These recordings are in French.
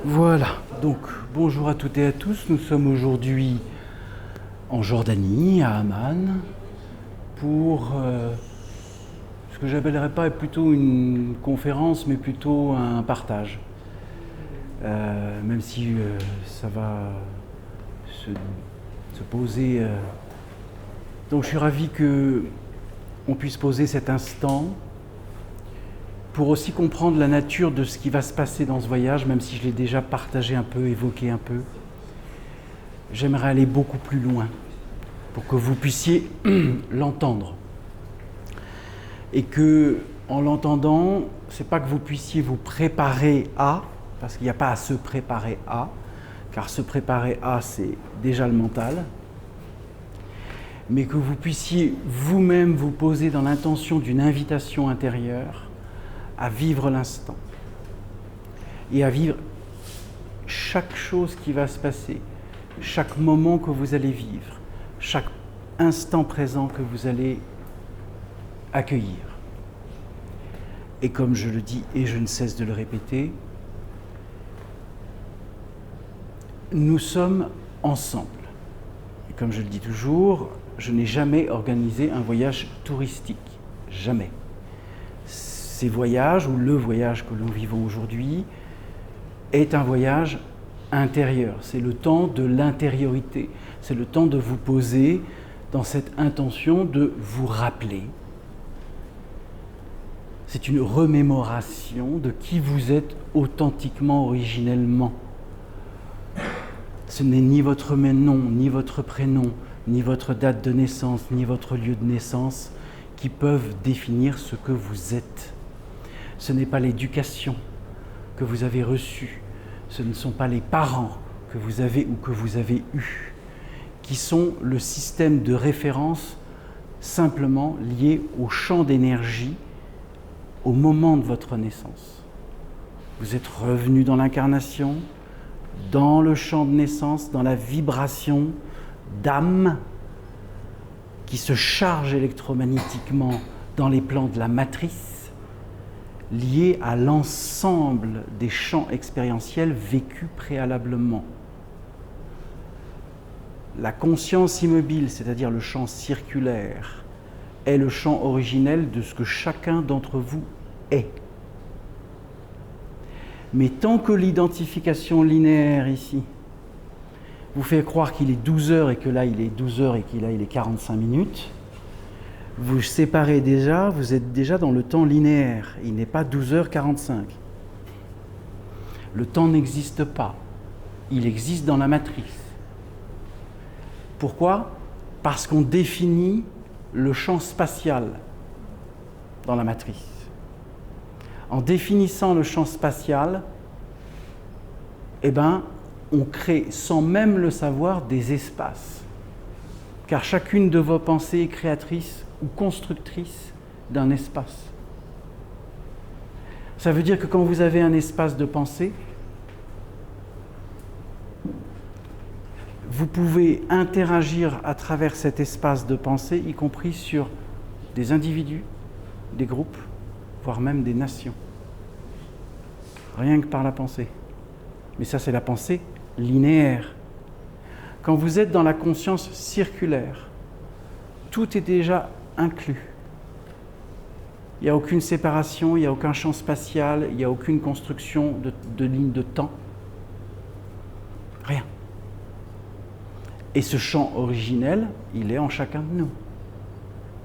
Voilà, donc bonjour à toutes et à tous. Nous sommes aujourd'hui en Jordanie, à Amman, pour ce que j'appellerais pas plutôt une conférence, mais plutôt un partage. Même si ça va se poser. Donc je suis ravi qu'on puisse poser cet instant pour aussi comprendre la nature de ce qui va se passer dans ce voyage, même si je l'ai déjà partagé un peu, évoqué un peu. J'aimerais aller beaucoup plus loin pour que vous puissiez l'entendre. Et que, en l'entendant, c'est pas que vous puissiez vous préparer à, parce qu'il n'y a pas à se préparer à, car se préparer à, c'est déjà le mental, mais que vous puissiez vous-même vous poser dans l'intention d'une invitation intérieure à vivre l'instant et à vivre chaque chose qui va se passer, chaque moment que vous allez vivre, chaque instant présent que vous allez accueillir. Et comme je le dis et je ne cesse de le répéter, nous sommes ensemble. Et comme je le dis toujours, je n'ai jamais organisé un voyage touristique. Jamais. Ces voyages, ou le voyage que nous vivons aujourd'hui, est un voyage intérieur. C'est le temps de l'intériorité. C'est le temps de vous poser dans cette intention de vous rappeler. C'est une remémoration de qui vous êtes authentiquement, originellement. Ce n'est ni votre nom, ni votre prénom, ni votre date de naissance, ni votre lieu de naissance qui peuvent définir ce que vous êtes. Ce n'est pas l'éducation que vous avez reçue, ce ne sont pas les parents que vous avez ou que vous avez eus, qui sont le système de référence simplement lié au champ d'énergie au moment de votre naissance. Vous êtes revenu dans l'incarnation, dans le champ de naissance, dans la vibration d'âme qui se charge électromagnétiquement dans les plans de la matrice, liés à l'ensemble des champs expérientiels vécus préalablement. La conscience immobile, c'est-à-dire le champ circulaire, est le champ originel de ce que chacun d'entre vous est. Mais tant que l'identification linéaire ici vous fait croire qu'il est 12 heures et que là il est 12 heures et que là il est 45 minutes, vous séparez déjà, vous êtes déjà dans le temps linéaire. Il n'est pas 12h45. Le temps n'existe pas. Il existe dans la matrice. Pourquoi ? Parce qu'on définit le champ spatial dans la matrice. En définissant le champ spatial, on crée, sans même le savoir, des espaces. Car chacune de vos pensées est créatrice ou constructrice d'un espace. Ça veut dire que quand vous avez un espace de pensée, vous pouvez interagir à travers cet espace de pensée, y compris sur des individus, des groupes, voire même des nations. Rien que par la pensée. Mais ça, c'est la pensée linéaire. Quand vous êtes dans la conscience circulaire, tout est déjà inclus. Il n'y a aucune séparation, il n'y a aucun champ spatial, il n'y a aucune construction de ligne de temps. Rien. Et ce champ originel, il est en chacun de nous,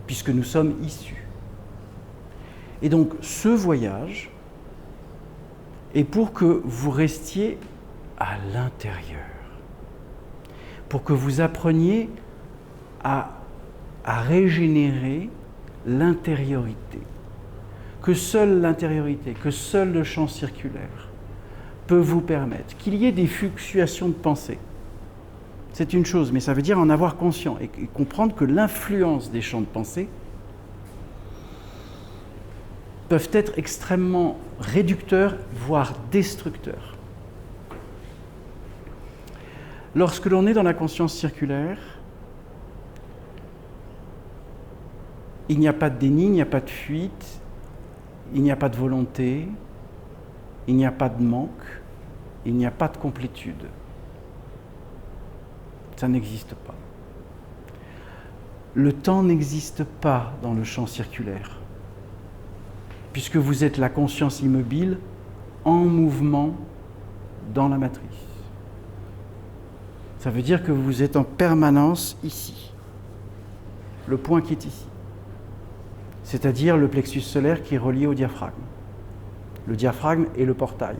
puisque nous sommes issus. Et donc, ce voyage est pour que vous restiez à l'intérieur, pour que vous appreniez à régénérer l'intériorité. Que seule l'intériorité, que seul le champ circulaire peut vous permettre qu'il y ait des fluctuations de pensée. C'est une chose, mais ça veut dire en avoir conscience et comprendre que l'influence des champs de pensée peuvent être extrêmement réducteurs, voire destructeurs. Lorsque l'on est dans la conscience circulaire, il n'y a pas de déni, il n'y a pas de fuite, il n'y a pas de volonté, il n'y a pas de manque, il n'y a pas de complétude. Ça n'existe pas. Le temps n'existe pas dans le champ circulaire, puisque vous êtes la conscience immobile en mouvement dans la matrice. Ça veut dire que vous êtes en permanence ici, le point qui est ici, c'est-à-dire le plexus solaire qui est relié au diaphragme. Le diaphragme est le portail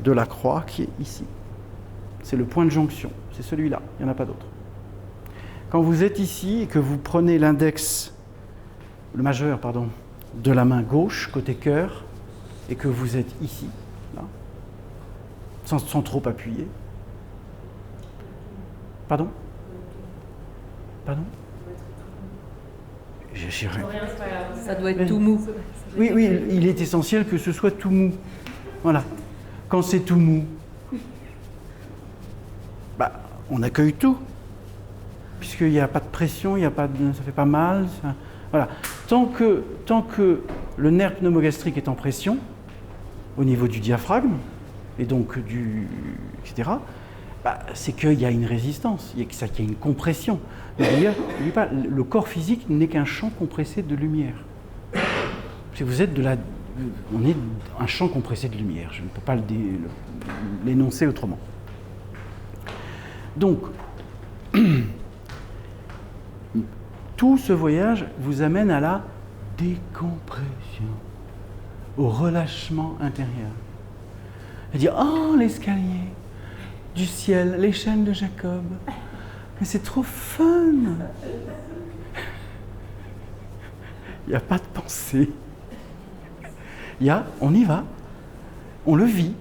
de la croix qui est ici. C'est le point de jonction, c'est celui-là, il n'y en a pas d'autre. Quand vous êtes ici et que vous prenez l'index, le majeur, pardon, de la main gauche, côté cœur, et que vous êtes ici, là, sans trop appuyer. Pardon ? Pardon ? Ça doit être tout mou. Oui, il est essentiel que ce soit tout mou. Voilà. Quand c'est tout mou, on accueille tout. Puisqu'il n'y a pas de pression, ça ne fait pas mal. Voilà. Tant que le nerf pneumogastrique est en pression, au niveau du diaphragme, et donc etc., c'est qu'il y a une résistance, qu'il y a une compression. N'oubliez pas, le corps physique n'est qu'un champ compressé de lumière. On est un champ compressé de lumière, je ne peux pas l'énoncer autrement. Donc, tout ce voyage vous amène à la décompression, au relâchement intérieur. Et dire, oh, l'escalier du ciel, les chaînes de Jacob, mais c'est trop fun. Il n'y a pas de pensée. On y va, on le vit,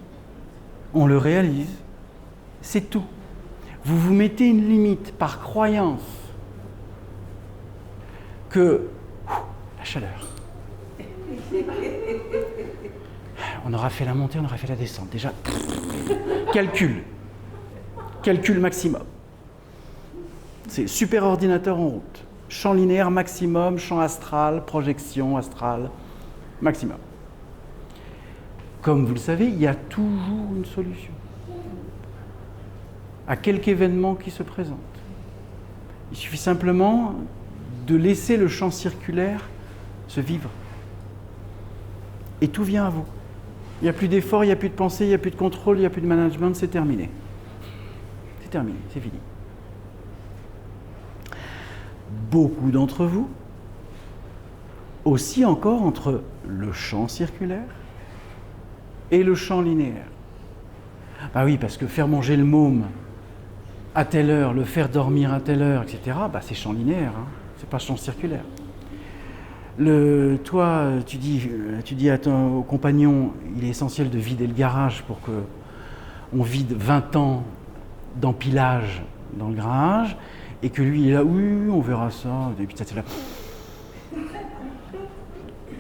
on le réalise, c'est tout. Vous vous mettez une limite par croyance que la chaleur. On aura fait la montée, on aura fait la descente. Déjà, calcul maximum. C'est super ordinateur en route. Champ linéaire maximum, champ astral, projection astrale maximum. Comme vous le savez, il y a toujours une solution à quelque événement qui se présente. Il suffit simplement de laisser le champ circulaire se vivre. Et tout vient à vous. Il n'y a plus d'effort, il n'y a plus de pensée, il n'y a plus de contrôle, il n'y a plus de management, c'est terminé. C'est terminé, c'est fini. Beaucoup d'entre vous, aussi encore entre le champ circulaire et le champ linéaire. Oui, parce que faire manger le môme à telle heure, le faire dormir à telle heure, etc., c'est champ linéaire, hein, c'est pas champ circulaire. Toi, tu dis au compagnon, il est essentiel de vider le garage pour qu'on vide 20 ans d'empilage dans le garage, et que lui, il est là, oui, on verra ça, et puis ça, c'est là.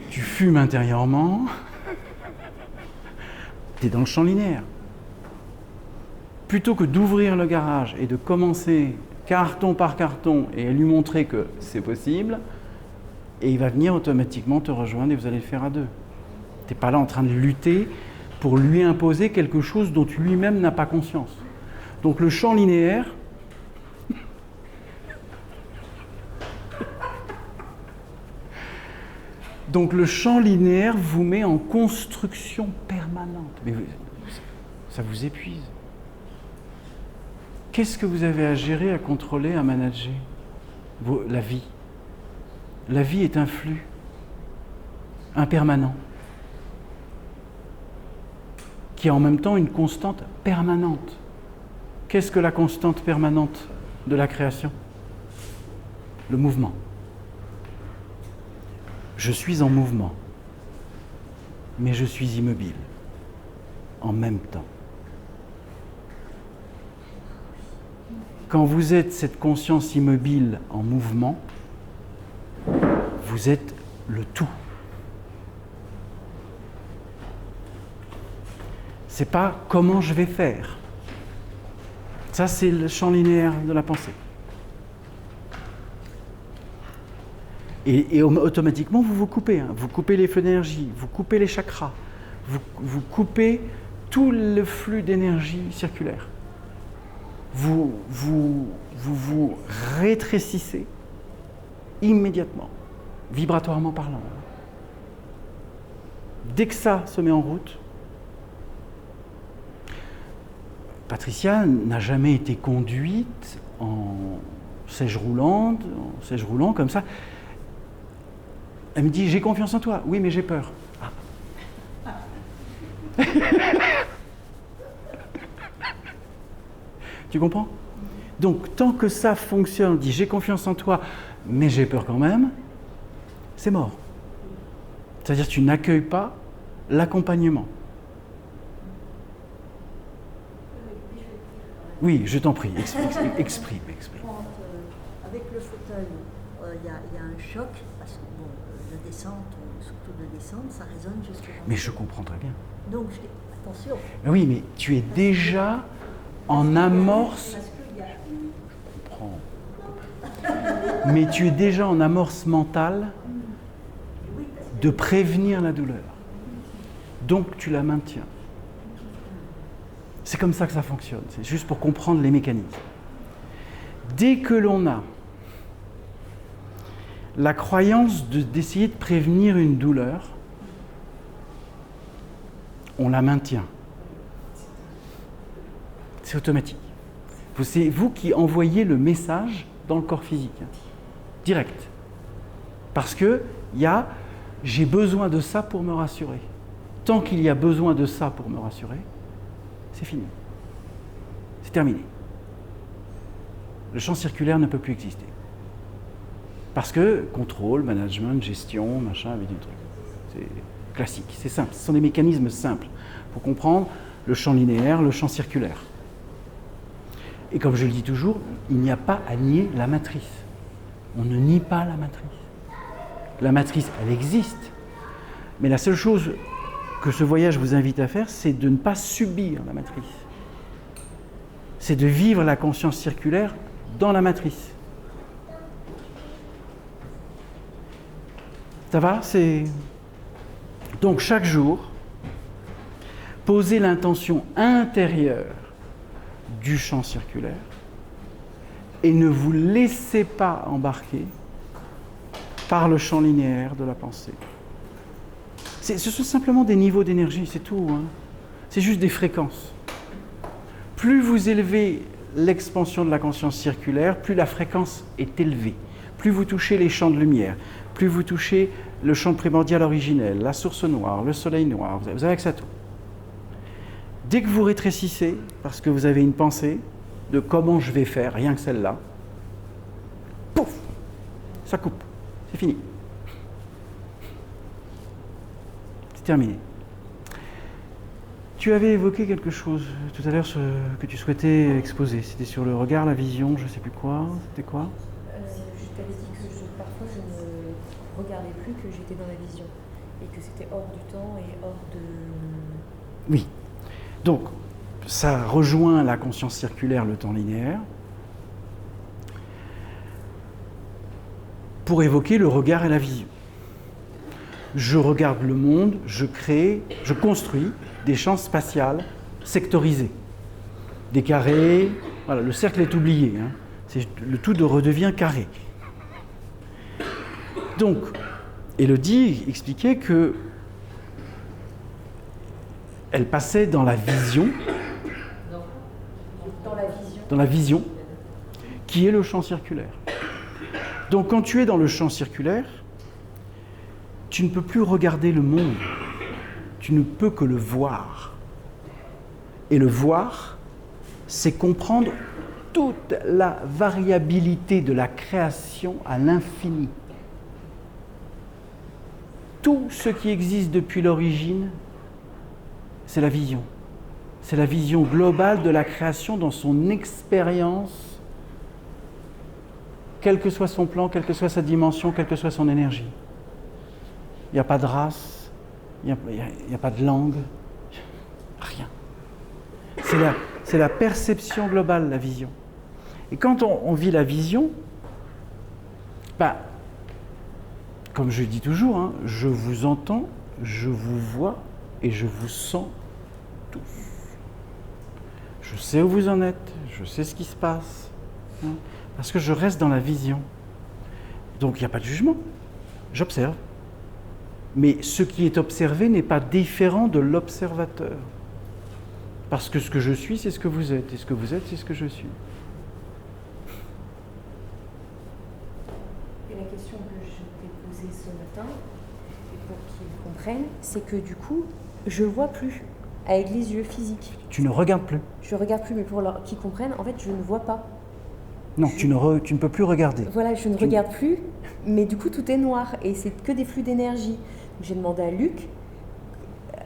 Tu fumes intérieurement, tu es dans le champ linéaire. Plutôt que d'ouvrir le garage et de commencer carton par carton et lui montrer que c'est possible, et il va venir automatiquement te rejoindre et vous allez le faire à deux. Tu n'es pas là en train de lutter pour lui imposer quelque chose dont lui-même n'a pas conscience. Donc le champ linéaire, vous met en construction permanente. Mais ça vous épuise. Qu'est-ce que vous avez à gérer, à contrôler, à manager ? La vie. La vie est un flux impermanent qui est en même temps une constante permanente. Qu'est-ce que la constante permanente de la création ? Le mouvement. Je suis en mouvement, mais je suis immobile en même temps. Quand vous êtes cette conscience immobile en mouvement, vous êtes le tout. C'est pas comment je vais faire. Ça, c'est le champ linéaire de la pensée. Et automatiquement, vous vous coupez. Vous coupez les flux d'énergie, vous coupez les chakras, vous coupez tout le flux d'énergie circulaire. Vous rétrécissez immédiatement, vibratoirement parlant. Dès que ça se met en route, Patricia n'a jamais été conduite en siège roulant comme ça. Elle me dit, j'ai confiance en toi. Oui, mais j'ai peur. Ah. Tu comprends? Donc, tant que ça fonctionne, on dit, j'ai confiance en toi, mais j'ai peur quand même, c'est mort. C'est-à-dire que tu n'accueilles pas l'accompagnement. Oui, je t'en prie, exprime. Avec le fauteuil, il y a un choc, parce que bon, de descente, surtout de descente, ça résonne jusqu'à... Mais je comprends très bien. Donc, attention. Oui, mais tu es déjà en amorce... Je comprends. Mais tu es déjà en amorce mentale de prévenir la douleur. Donc, tu la maintiens. C'est comme ça que ça fonctionne, c'est juste pour comprendre les mécanismes. Dès que l'on a la croyance d'essayer de prévenir une douleur, on la maintient. C'est automatique. C'est vous qui envoyez le message dans le corps physique, direct. Parce que j'ai besoin de ça pour me rassurer. Tant qu'il y a besoin de ça pour me rassurer, c'est fini. C'est terminé. Le champ circulaire ne peut plus exister. Parce que contrôle, management, gestion, machin, avec du truc. C'est classique, c'est simple. Ce sont des mécanismes simples pour comprendre le champ linéaire, le champ circulaire. Et comme je le dis toujours, il n'y a pas à nier la matrice. On ne nie pas la matrice. La matrice, elle existe. Mais la seule chose que ce voyage vous invite à faire, c'est de ne pas subir la matrice. C'est de vivre la conscience circulaire dans la matrice. Ça va? Donc chaque jour, posez l'intention intérieure du champ circulaire et ne vous laissez pas embarquer par le champ linéaire de la pensée. Ce sont simplement des niveaux d'énergie, c'est tout. Hein. C'est juste des fréquences. Plus vous élevez l'expansion de la conscience circulaire, plus la fréquence est élevée. Plus vous touchez les champs de lumière, plus vous touchez le champ primordial originel, la source noire, le soleil noir, vous avez accès à tout. Dès que vous rétrécissez, parce que vous avez une pensée de comment je vais faire, rien que celle-là, pouf, ça coupe, c'est fini. C'est terminé. Tu avais évoqué quelque chose tout à l'heure que tu souhaitais exposer. C'était sur le regard, la vision, je ne sais plus quoi. C'était quoi? Je t'avais dit que parfois je ne regardais plus, que j'étais dans la vision. Et que c'était hors du temps et hors de... Oui. Donc, ça rejoint la conscience circulaire, le temps linéaire, pour évoquer le regard et la vision. Je regarde le monde, je crée, je construis des champs spatiales sectorisés. Des carrés, voilà, le cercle est oublié, hein. Le tout redevient carré. Donc, Élodie expliquait que elle passait dans la vision, dans la vision, qui est le champ circulaire. Donc, quand tu es dans le champ circulaire, tu ne peux plus regarder le monde, tu ne peux que le voir. Et le voir, c'est comprendre toute la variabilité de la création à l'infini. Tout ce qui existe depuis l'origine, c'est la vision. C'est la vision globale de la création dans son expérience, quel que soit son plan, quelle que soit sa dimension, quelle que soit son énergie. Il n'y a pas de race, il n'y a pas de langue, rien. C'est la perception globale, la vision. Et quand on vit la vision, comme je dis toujours, hein, je vous entends, je vous vois et je vous sens tous. Je sais où vous en êtes, je sais ce qui se passe, hein, parce que je reste dans la vision. Donc il n'y a pas de jugement, j'observe. Mais ce qui est observé n'est pas différent de l'observateur. Parce que ce que je suis, c'est ce que vous êtes, et ce que vous êtes, c'est ce que je suis. Et la question que je t'ai posée ce matin, et pour qu'ils comprennent, c'est que du coup, je vois plus avec les yeux physiques. Tu ne regardes plus. Je regarde plus, mais pour qu'ils comprennent, en fait, je ne vois pas. Non, tu ne peux plus regarder. Voilà, je ne regarde plus, mais du coup, tout est noir, et c'est que des flux d'énergie. J'ai demandé à Luc,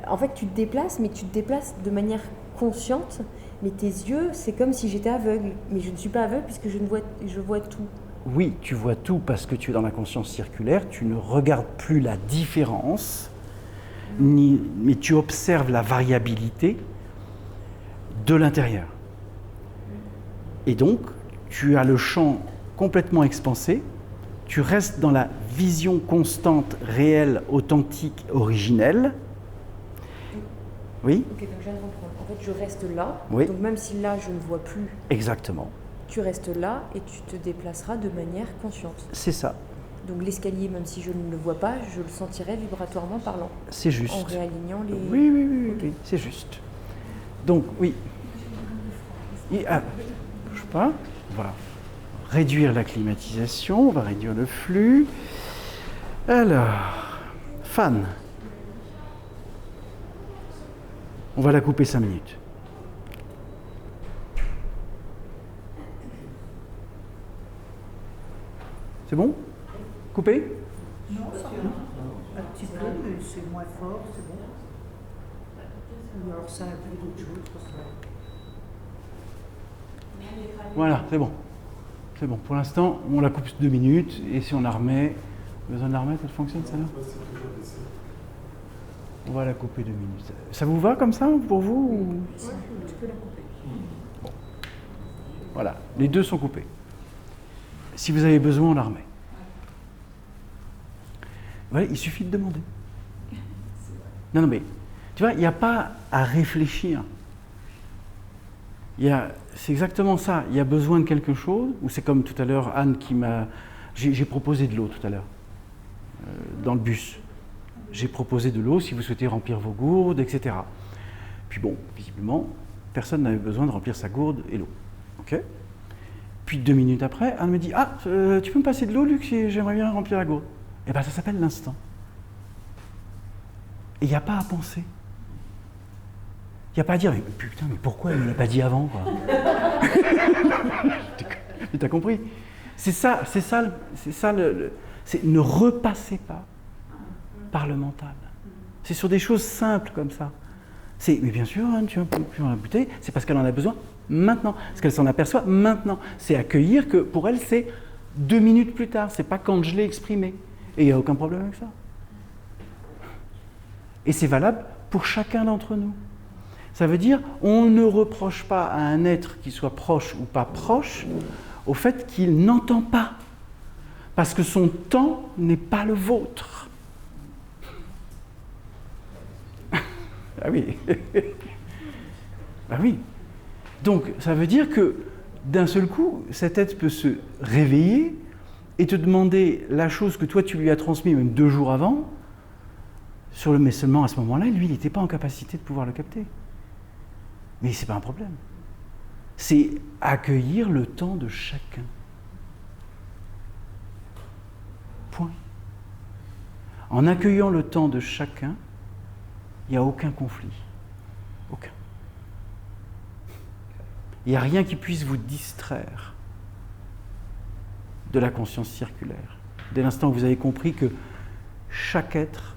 en fait, tu te déplaces, mais tu te déplaces de manière consciente, mais tes yeux, c'est comme si j'étais aveugle. Mais je ne suis pas aveugle puisque je vois tout. Oui, tu vois tout parce que tu es dans la conscience circulaire, tu ne regardes plus la différence, mais tu observes la variabilité de l'intérieur. Et donc, tu as le champ complètement expansé, tu restes dans la vision constante, réelle, authentique, originelle. Oui ? Ok, donc je viens de comprendre. En fait, je reste là, Oui. donc même si là, je ne vois plus, Exactement. tu restes là et tu te déplaceras de manière consciente. C'est ça, Donc l'escalier, même si je ne le vois pas, je le sentirai vibratoirement parlant, c'est juste. en réalignant les... Oui, c'est juste. Donc, oui. Je sais pas, on va réduire la climatisation, on va réduire le flux. Alors, fan. On va la couper 5 minutes. C'est bon ? Coupé ? Non, ça va. Un petit peu, mais c'est moins fort, c'est bon. Ou alors ça inclut d'autres choses. Parce que... Voilà, c'est bon. C'est bon. Pour l'instant, on la coupe 2 minutes, et si on la remet... Besoin de la remettre, elle fonctionne, celle-là ? On va la couper 2 minutes. Ça vous va comme ça, pour vous ou... Ouais, tu peux la couper. Bon. Voilà, les deux sont coupés. Si vous avez besoin, on la remet. Voilà, il suffit de demander. Non, mais, tu vois, il n'y a pas à réfléchir. C'est exactement ça. Il y a besoin de quelque chose, ou c'est comme tout à l'heure, Anne qui m'a... J'ai proposé de l'eau tout à l'heure, dans le bus. J'ai proposé de l'eau si vous souhaitez remplir vos gourdes, etc. Puis bon, visiblement, personne n'avait besoin de remplir sa gourde et l'eau. Ok ? Puis 2 minutes après, Anne me dit « Ah, tu peux me passer de l'eau, Luc, j'aimerais bien remplir la gourde. » Eh bien, ça s'appelle l'instant. Et il n'y a pas à penser. Il n'y a pas à dire « Putain, mais pourquoi elle ne me l'a pas dit avant, quoi ?» Tu as compris ? C'est ça, ne repassez pas par le mental. C'est sur des choses simples comme ça. Mais bien sûr, Anne, tu vas en la bouteille, c'est parce qu'elle en a besoin maintenant, parce qu'elle s'en aperçoit maintenant. C'est accueillir que pour elle, c'est 2 minutes plus tard, c'est pas quand je l'ai exprimé. Et il n'y a aucun problème avec ça. Et c'est valable pour chacun d'entre nous. Ça veut dire, on ne reproche pas à un être qui soit proche ou pas proche au fait qu'il n'entend pas. Parce que son temps n'est pas le vôtre. Ah oui. Ah oui. Donc, ça veut dire que, d'un seul coup, cet être peut se réveiller et te demander la chose que toi, tu lui as transmise même 2 jours avant, mais seulement à ce moment-là, lui, il n'était pas en capacité de pouvoir le capter. Mais ce n'est pas un problème. C'est accueillir le temps de chacun. Point. En accueillant le temps de chacun, il n'y a aucun conflit. Aucun. Il n'y a rien qui puisse vous distraire de la conscience circulaire. Dès l'instant où vous avez compris que chaque être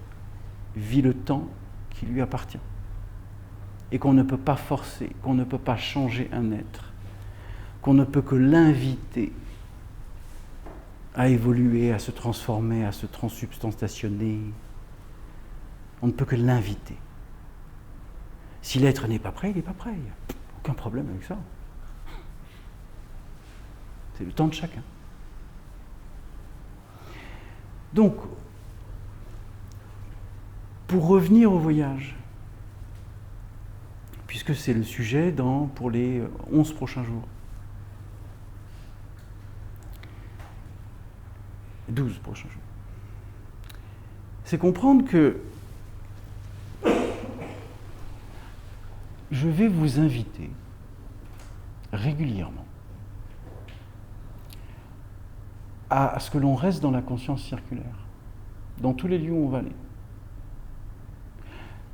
vit le temps qui lui appartient et qu'on ne peut pas forcer, qu'on ne peut pas changer un être, qu'on ne peut que l'inviter à évoluer, à se transformer, à se transsubstantiationner. On ne peut que l'inviter. Si l'être n'est pas prêt, il n'est pas prêt. Il n'y a aucun problème avec ça. C'est le temps de chacun. Donc, pour revenir au voyage, puisque c'est le sujet pour les 11 prochains jours. 12 prochains jours. C'est comprendre que je vais vous inviter régulièrement à ce que l'on reste dans la conscience circulaire, dans tous les lieux où on va aller.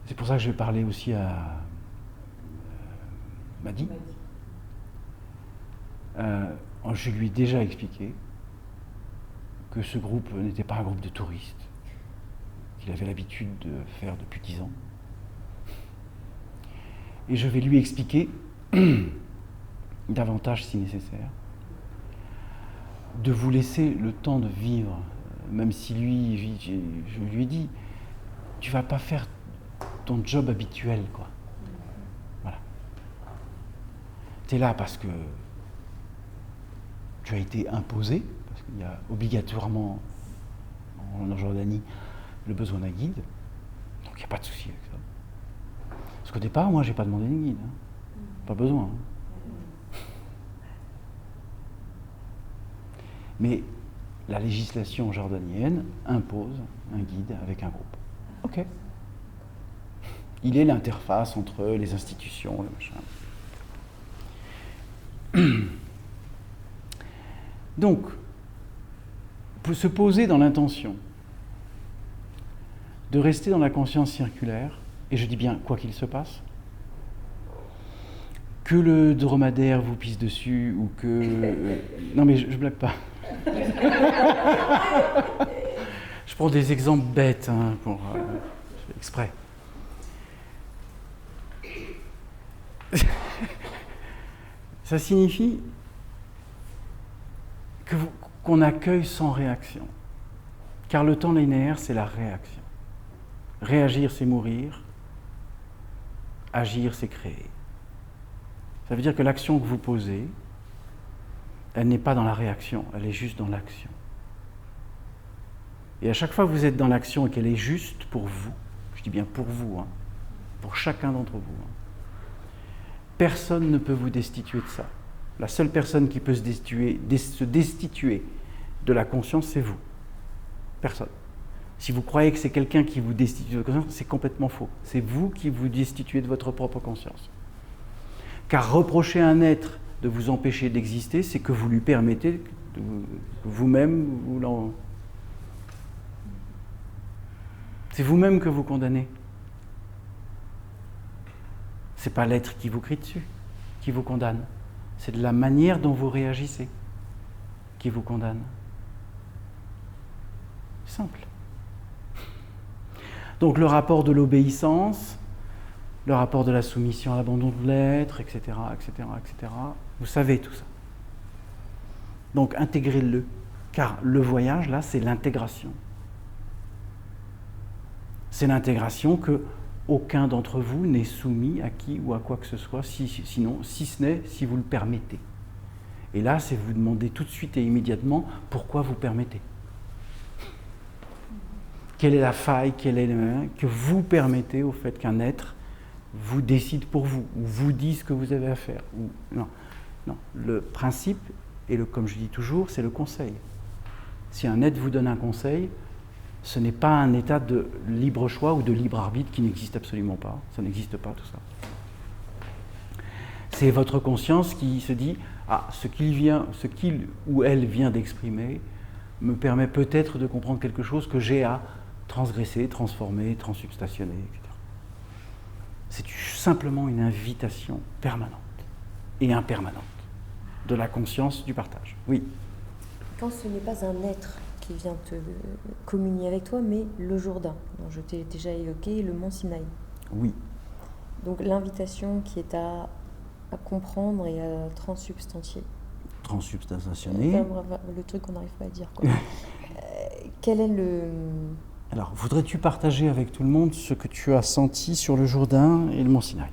C'est pour ça que je vais parler aussi à Madi. Je lui ai déjà expliqué que ce groupe n'était pas un groupe de touristes, qu'il avait l'habitude de faire depuis 10 ans. Et je vais lui expliquer davantage si nécessaire, de vous laisser le temps de vivre, même si lui, je lui ai dit, tu vas pas faire ton job habituel, quoi. Voilà. Tu es là parce que tu as été imposé, parce qu'il y a obligatoirement en Jordanie le besoin d'un guide, donc il n'y a pas de souci avec ça. Parce qu'au départ, moi, j'ai pas demandé de guide, hein. Pas besoin. Hein. Mais la législation jordanienne impose un guide avec un groupe. Ok. Il est l'interface entre les institutions, le machin. Donc, pour se poser dans l'intention de rester dans la conscience circulaire, et je dis bien quoi qu'il se passe, que le dromadaire vous pisse dessus ou que... non mais je blague pas. Je prends des exemples bêtes, hein, pour exprès. Ça signifie qu'on accueille sans réaction. Car le temps linéaire, c'est la réaction. Réagir, c'est mourir. Agir, c'est créer. Ça veut dire que l'action que vous posez, elle n'est pas dans la réaction, elle est juste dans l'action. Et à chaque fois que vous êtes dans l'action et qu'elle est juste pour vous, je dis bien pour vous, hein, pour chacun d'entre vous, hein, personne ne peut vous destituer de ça. La seule personne qui peut se destituer de la conscience, c'est vous. Personne. Si vous croyez que c'est quelqu'un qui vous destitue de votre conscience, c'est complètement faux. C'est vous qui vous destituez de votre propre conscience. Car reprocher à un être de vous empêcher d'exister, c'est que vous lui permettez vous-même c'est vous-même que vous condamnez. C'est pas l'être qui vous crie dessus, qui vous condamne. C'est de la manière dont vous réagissez qui vous condamne. Simple. Donc le rapport de l'obéissance, le rapport de la soumission à l'abandon de l'être, etc., etc., etc. Vous savez tout ça. Donc intégrez-le, car le voyage, là, c'est l'intégration. C'est l'intégration que aucun d'entre vous n'est soumis à qui ou à quoi que ce soit, sinon, si ce n'est si vous le permettez. Et là, c'est vous demander tout de suite et immédiatement pourquoi vous permettez. Quelle est la faille, que vous permettez au fait qu'un être vous décide pour vous, ou vous dise ce que vous avez à faire. Non. Le principe, comme je dis toujours, c'est le conseil. Si un être vous donne un conseil, ce n'est pas un état de libre choix ou de libre arbitre qui n'existe absolument pas. Ça n'existe pas, tout ça. C'est votre conscience qui se dit « Ah, ce qu'il ou elle vient d'exprimer me permet peut-être de comprendre quelque chose que j'ai à transgresser, transformer, transsubstantionner, etc. » C'est simplement une invitation permanente et impermanente de la conscience du partage. Oui. Quand ce n'est pas un être qui vient te communier avec toi, mais le Jourdain, dont je t'ai déjà évoqué, le mont Sinaï. Oui. Donc l'invitation qui est à comprendre et à transsubstantier. Transsubstantionner. Le truc qu'on n'arrive pas à dire, quoi. Quel est le... Alors, voudrais-tu partager avec tout le monde ce que tu as senti sur le Jourdain et le mont Sinaï?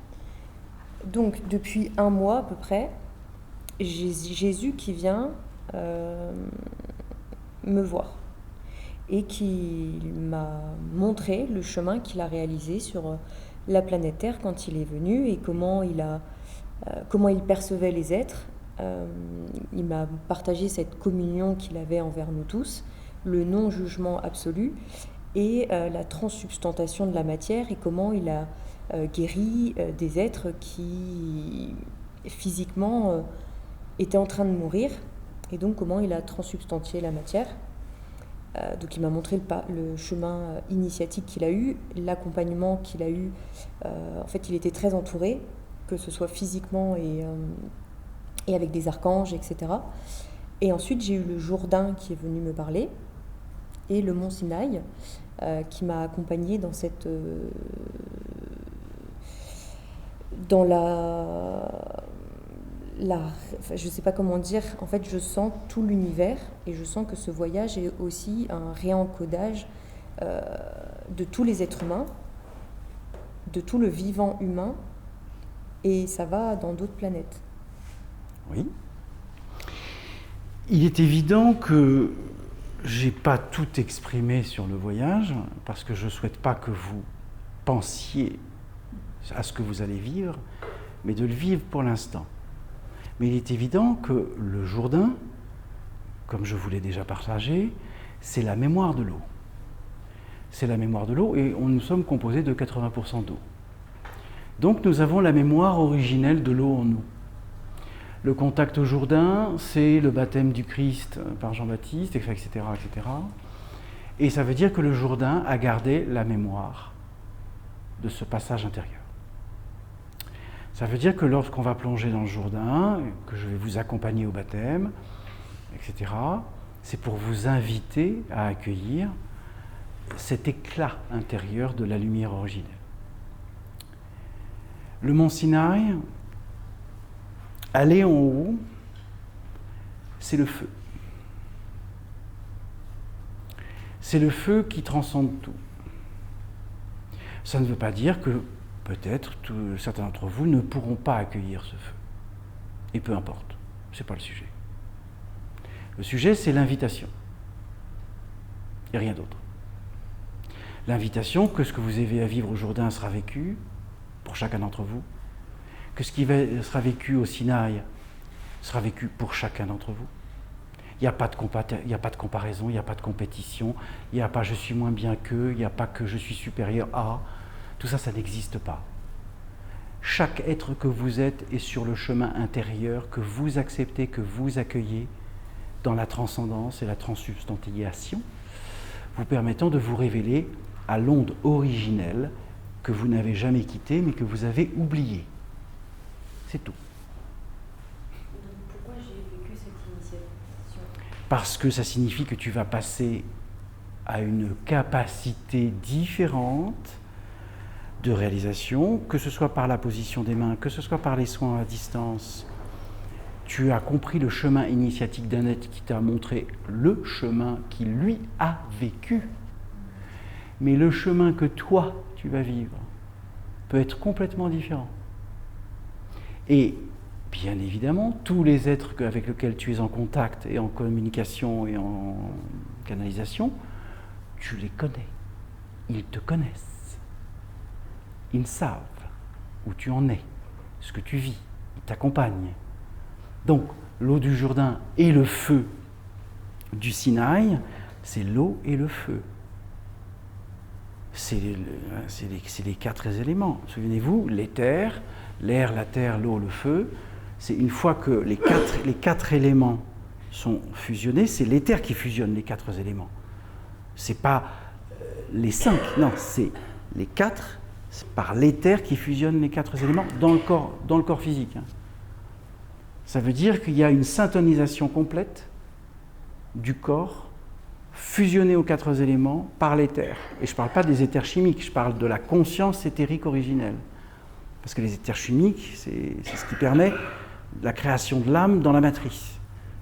Donc, depuis 1 mois à peu près, Jésus qui vient me voir et qui m'a montré le chemin qu'il a réalisé sur la planète Terre quand il est venu et comment il percevait les êtres. Il m'a partagé cette communion qu'il avait envers nous tous, le non-jugement absolu et la transsubstantation de la matière et comment il a guéri des êtres qui physiquement étaient en train de mourir et donc comment il a transsubstantié la matière. Donc il m'a montré le chemin initiatique qu'il a eu, l'accompagnement qu'il a eu. En fait, il était très entouré, que ce soit physiquement et avec des archanges, etc. Et ensuite, j'ai eu le Jourdain qui est venu me parler et le mont Sinaï qui m'a accompagné dans cette... dans je ne sais pas comment dire, en fait je sens tout l'univers et je sens que ce voyage est aussi un réencodage de tous les êtres humains, de tout le vivant humain, et ça va dans d'autres planètes. Oui. Il est évident que j'ai pas tout exprimé sur le voyage, parce que je ne souhaite pas que vous pensiez à ce que vous allez vivre, mais de le vivre pour l'instant. Mais il est évident que le Jourdain, comme je vous l'ai déjà partagé, c'est la mémoire de l'eau. C'est la mémoire de l'eau et nous sommes composés de 80% d'eau. Donc nous avons la mémoire originelle de l'eau en nous. Le contact au Jourdain, c'est le baptême du Christ par Jean-Baptiste, etc., etc. Et ça veut dire que le Jourdain a gardé la mémoire de ce passage intérieur. Ça veut dire que lorsqu'on va plonger dans le Jourdain, que je vais vous accompagner au baptême, etc., c'est pour vous inviter à accueillir cet éclat intérieur de la lumière originelle. Le mont Sinaï, aller en haut, c'est le feu. C'est le feu qui transcende tout. Ça ne veut pas dire que peut-être certains d'entre vous ne pourront pas accueillir ce feu. Et peu importe, ce n'est pas le sujet. Le sujet, c'est l'invitation. Et rien d'autre. L'invitation que ce que vous avez à vivre au Jourdain sera vécu pour chacun d'entre vous, que ce qui sera vécu au Sinaï sera vécu pour chacun d'entre vous. Il n'y a pas de comparaison, il n'y a pas de compétition, il n'y a pas « je suis moins bien qu'eux », il n'y a pas que « je suis supérieur à ». Tout ça, ça n'existe pas. Chaque être que vous êtes est sur le chemin intérieur que vous acceptez, que vous accueillez dans la transcendance et la transsubstantiation, vous permettant de vous révéler à l'onde originelle que vous n'avez jamais quittée, mais que vous avez oubliée. C'est tout. Donc, pourquoi j'ai vécu cette initiation ? Parce que ça signifie que tu vas passer à une capacité différente de réalisation, que ce soit par la position des mains, que ce soit par les soins à distance. Tu as compris le chemin initiatique d'un être qui t'a montré le chemin qu'il lui a vécu. Mais le chemin que toi, tu vas vivre, peut être complètement différent. Et bien évidemment, tous les êtres avec lesquels tu es en contact et en communication et en canalisation, tu les connais. Ils te connaissent. Ils savent où tu en es, ce que tu vis, ils t'accompagnent. Donc, l'eau du Jourdain et le feu du Sinaï, c'est l'eau et le feu. C'est les quatre éléments. Souvenez-vous, l'éther, l'air, la terre, l'eau, le feu, c'est une fois que les quatre éléments sont fusionnés, c'est l'éther qui fusionne les quatre éléments. C'est pas les 5, non, c'est les 4. C'est par l'éther qui fusionne les 4 éléments dans le corps physique. Ça veut dire qu'il y a une syntonisation complète du corps fusionné aux 4 éléments par l'éther. Et je ne parle pas des éthers chimiques, je parle de la conscience éthérique originelle. Parce que les éthers chimiques, c'est ce qui permet la création de l'âme dans la matrice.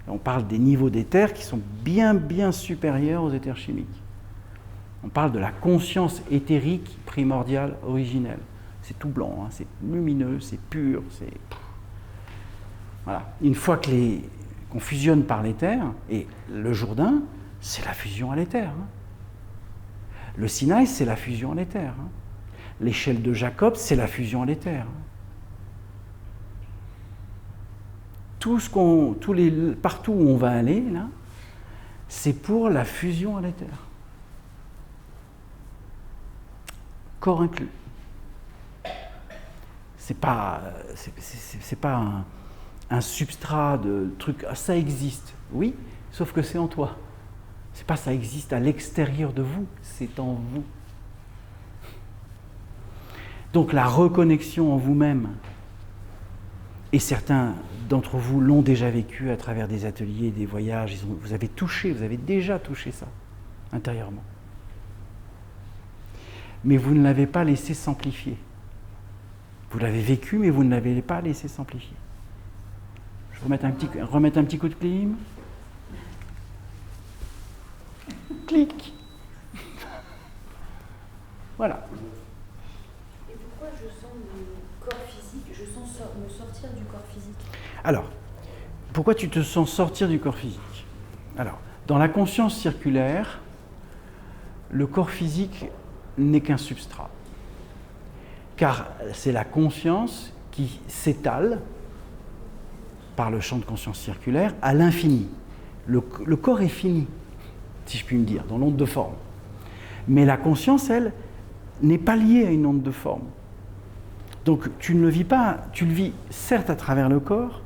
On parle des niveaux d'éther qui sont bien, bien supérieurs aux éthers chimiques. On parle de la conscience éthérique primordiale originelle. C'est tout blanc, hein, c'est lumineux, c'est pur, c'est... Voilà. Une fois qu'on fusionne par l'éther, et le Jourdain, c'est la fusion à l'éther. Hein. Le Sinaï, c'est la fusion à l'éther. Hein. L'échelle de Jacob, c'est la fusion à l'éther. Partout où on va aller, là, c'est pour la fusion à l'éther. Corps inclus. C'est pas un substrat de truc. Ça existe, oui, sauf que c'est en toi. C'est pas ça existe à l'extérieur de vous, c'est en vous. Donc la reconnexion en vous-même, et certains d'entre vous l'ont déjà vécu à travers des ateliers, des voyages, vous avez déjà touché ça, intérieurement. Mais vous ne l'avez pas laissé s'amplifier. Vous l'avez vécu, mais vous ne l'avez pas laissé s'amplifier. Je vais remettre un petit coup de clim. Clic. Voilà. Et pourquoi je sens le corps physique, je sens me sortir du corps physique? Alors, pourquoi tu te sens sortir du corps physique? Alors, dans la conscience circulaire, le corps physique n'est qu'un substrat. Car c'est la conscience qui s'étale par le champ de conscience circulaire à l'infini. Le corps est fini, si je puis me dire, dans l'onde de forme. Mais la conscience, elle, n'est pas liée à une onde de forme. Donc tu ne le vis pas, tu le vis certes à travers le corps,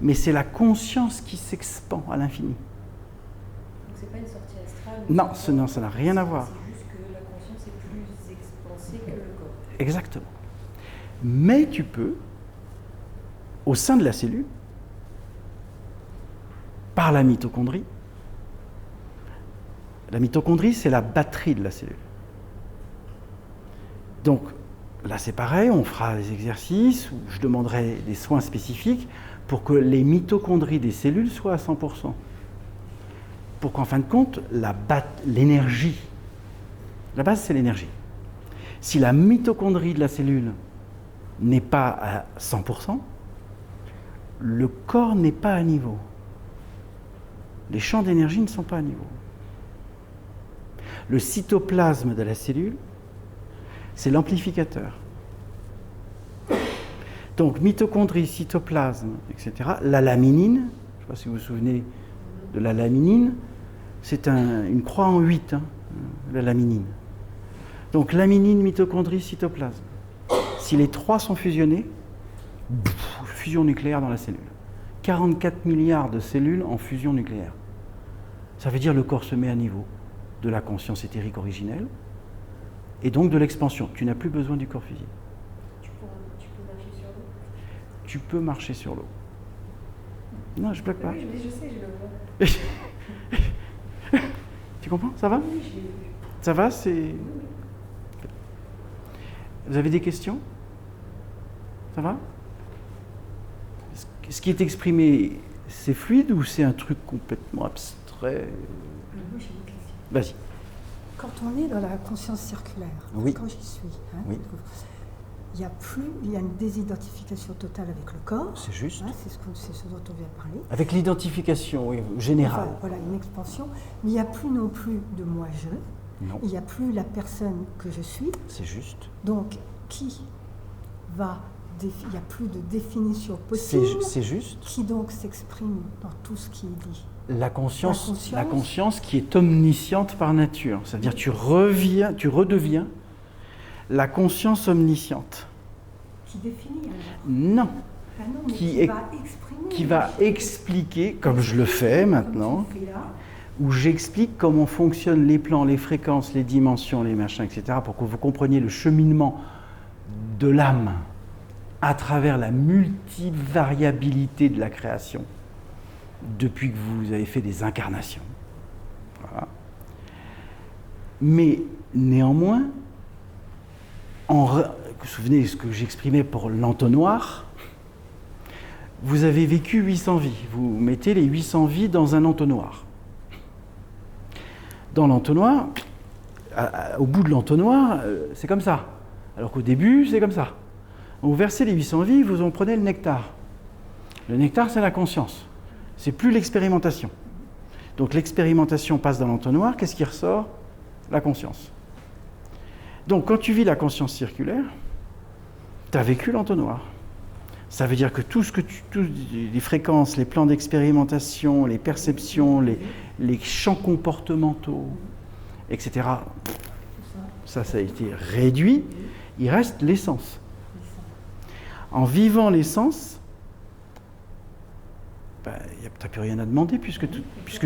mais c'est la conscience qui s'expand à l'infini. Donc c'est pas une sortie astrale? Non, ça n'a rien à voir. C'est juste que la conscience est plus expansée que le corps. Exactement. Mais tu peux, au sein de la cellule, par la mitochondrie, c'est la batterie de la cellule. Donc, là c'est pareil, on fera des exercices où je demanderai des soins spécifiques pour que les mitochondries des cellules soient à 100%. Pour qu'en fin de compte, l'énergie, la base c'est l'énergie. Si la mitochondrie de la cellule n'est pas à 100%, le corps n'est pas à niveau. Les champs d'énergie ne sont pas à niveau. Le cytoplasme de la cellule, c'est l'amplificateur. Donc, mitochondrie, cytoplasme, etc. La laminine, je ne sais pas si vous vous souvenez de la laminine, c'est une croix en 8, la laminine. Donc, laminine, mitochondrie, cytoplasme. Si les trois sont fusionnés, fusion nucléaire dans la cellule. 44 milliards de cellules en fusion nucléaire. Ça veut dire que le corps se met à niveau de la conscience éthérique originelle et donc de l'expansion. Tu n'as plus besoin du corps physique. Tu peux marcher sur l'eau? Tu peux marcher sur l'eau. Non, je ne blague pas. Oui, je sais, je le vois. Tu comprends? Ça va? Oui, je l'ai vu. Ça va? C'est... Vous avez des questions? Ça va? Ce qui est exprimé, c'est fluide ou c'est un truc complètement abstrait? Moi, j'ai une question. Vas-y. Quand on est dans la conscience circulaire, Oui. quand j'y suis, Oui. il y a une désidentification totale avec le corps. C'est juste. C'est ce dont on vient de parler. Avec l'identification, oui, générale. Enfin, voilà, une expansion. Mais il n'y a plus non plus de moi-je. Non, Il n'y a plus la personne que je suis. c'est juste. Donc, qui va... Il n'y a plus de définition possible. C'est juste. Qui donc s'exprime dans tout ce qui est dit. La conscience qui est omnisciente par nature. C'est-à-dire tu redeviens la conscience omnisciente. Qui définit alors? Non. Ah non, mais Qui va exprimer. Qui va expliquer, comme je le fais maintenant, Comme tu le fais là. où j'explique comment fonctionnent les plans, les fréquences, les dimensions, les machins, etc., pour que vous compreniez le cheminement de l'âme à travers la multivariabilité de la création, depuis que vous avez fait des incarnations. Voilà. Mais néanmoins, vous vous souvenez de ce que j'exprimais pour l'entonnoir, vous avez vécu 800 vies. Vous mettez les 800 vies dans un entonnoir. Dans l'entonnoir, au bout de l'entonnoir, c'est comme ça. Alors qu'au début, c'est comme ça. Vous versez les 800 vies, vous en prenez le nectar. Le nectar, c'est la conscience. C'est plus l'expérimentation. Donc l'expérimentation passe dans l'entonnoir, qu'est-ce qui ressort? La conscience. Donc, quand tu vis la conscience circulaire, tu as vécu l'entonnoir. Ça veut dire que toutes les fréquences, les plans d'expérimentation, les perceptions, les champs comportementaux, etc., ça a été réduit. Il reste l'essence. En vivant l'essence, tu n'as plus rien à demander puisque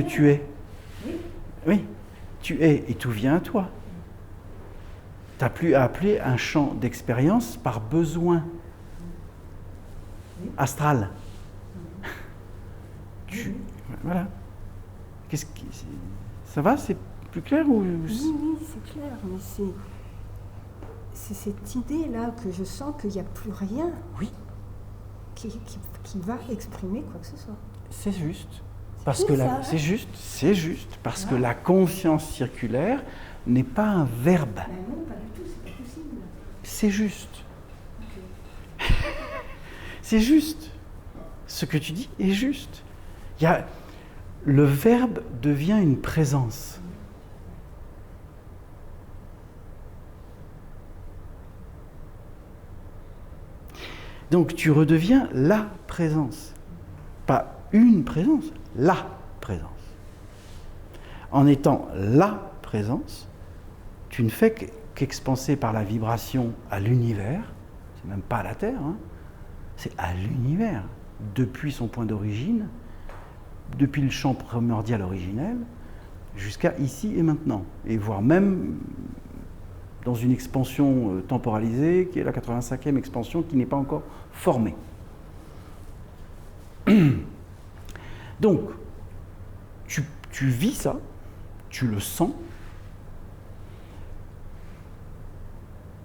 tu es. Oui, tu es et tout vient à toi. Tu n'as plus à appeler un champ d'expérience par besoin astral. Voilà. Ça va, c'est plus clair ou... Oui, c'est clair, mais c'est cette idée-là que je sens qu'il n'y a plus rien qui va exprimer quoi que ce soit. C'est juste. Parce que c'est juste, parce que la conscience circulaire n'est pas un verbe. Ben non, pas du tout, c'est pas possible. C'est juste. Okay. C'est juste. Ce que tu dis est juste. Le verbe devient une présence. Donc tu redeviens la présence. Pas une présence, la présence. En étant la présence, tu ne fais qu'expanser par la vibration à l'univers, c'est même pas à la Terre, c'est à l'univers, depuis son point d'origine, depuis le champ primordial originel, jusqu'à ici et maintenant, et voire même dans une expansion temporalisée, qui est la 85e expansion, qui n'est pas encore formée. Donc, tu vis ça, tu le sens,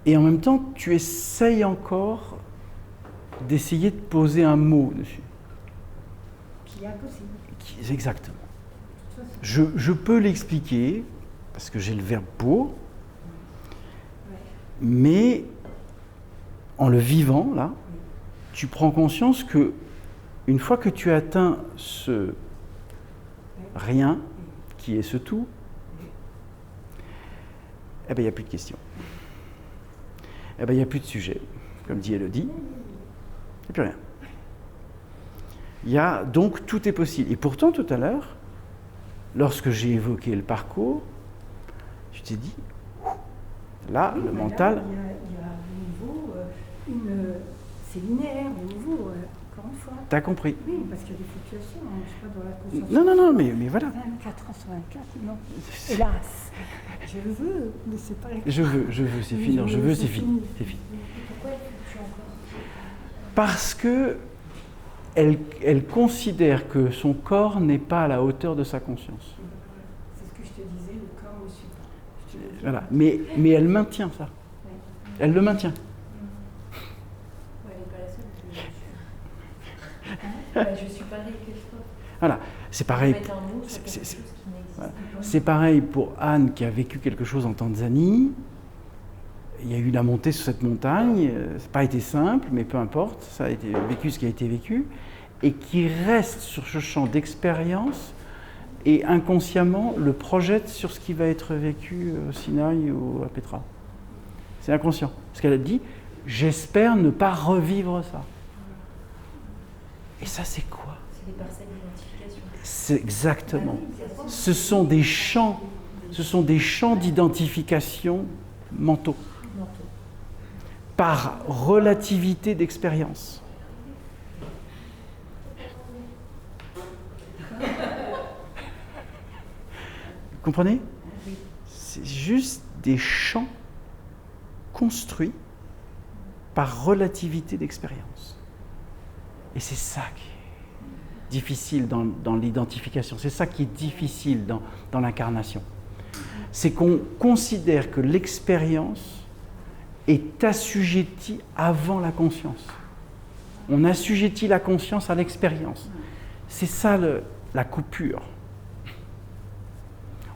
et en même temps, tu essayes encore d'essayer de poser un mot dessus. Qui est impossible. Exactement. Je peux l'expliquer, parce que j'ai le verbe pour, mais en le vivant, là, tu prends conscience que une fois que tu atteins ce rien, qui est ce tout, eh bien, il n'y a plus de questions. Eh bien, il n'y a plus de sujet, comme dit Élodie. Il n'y a plus rien. Donc, tout est possible. Et pourtant, tout à l'heure, lorsque j'ai évoqué le parcours, tu t'es dit, là, le mental... Il y a de nouveau c'est linéaire, de nouveau, encore une fois. T'as compris? Oui, parce qu'il y a des fluctuations, je sais pas, dans la conscience. Non, mais voilà. 24 ans sur 24, non. Hélas, je veux, mais c'est pas... Je veux, c'est fini. Non, je veux, c'est fini. C'est fini. Pourquoi elle fluctue encore? Parce que elle considère que son corps n'est pas à la hauteur de sa conscience. C'est ce que je te disais, le corps ne suit pas. Voilà. Mais elle maintient ça. Elle le maintient. Je suis pareil que toi. Voilà. C'est pareil. Voilà. C'est pareil pour Anne qui a vécu quelque chose en Tanzanie. Il y a eu la montée sur cette montagne. Ça n'a pas été simple, mais peu importe. Ça a été vécu ce qui a été vécu. Et qui reste sur ce champ d'expérience et inconsciemment le projette sur ce qui va être vécu au Sinaï ou à Petra. C'est inconscient. Parce qu'elle a dit, j'espère ne pas revivre ça. Et ça, c'est quoi? C'est des parcelles d'identification. C'est exactement. Ce sont des champs d'identification mentaux. Par relativité d'expérience. Vous comprenez? C'est juste des champs construits par relativité d'expérience. Et c'est ça qui est difficile dans l'identification, c'est ça qui est difficile dans l'incarnation. C'est qu'on considère que l'expérience est assujettie avant la conscience. On assujettit la conscience à l'expérience. C'est ça la coupure.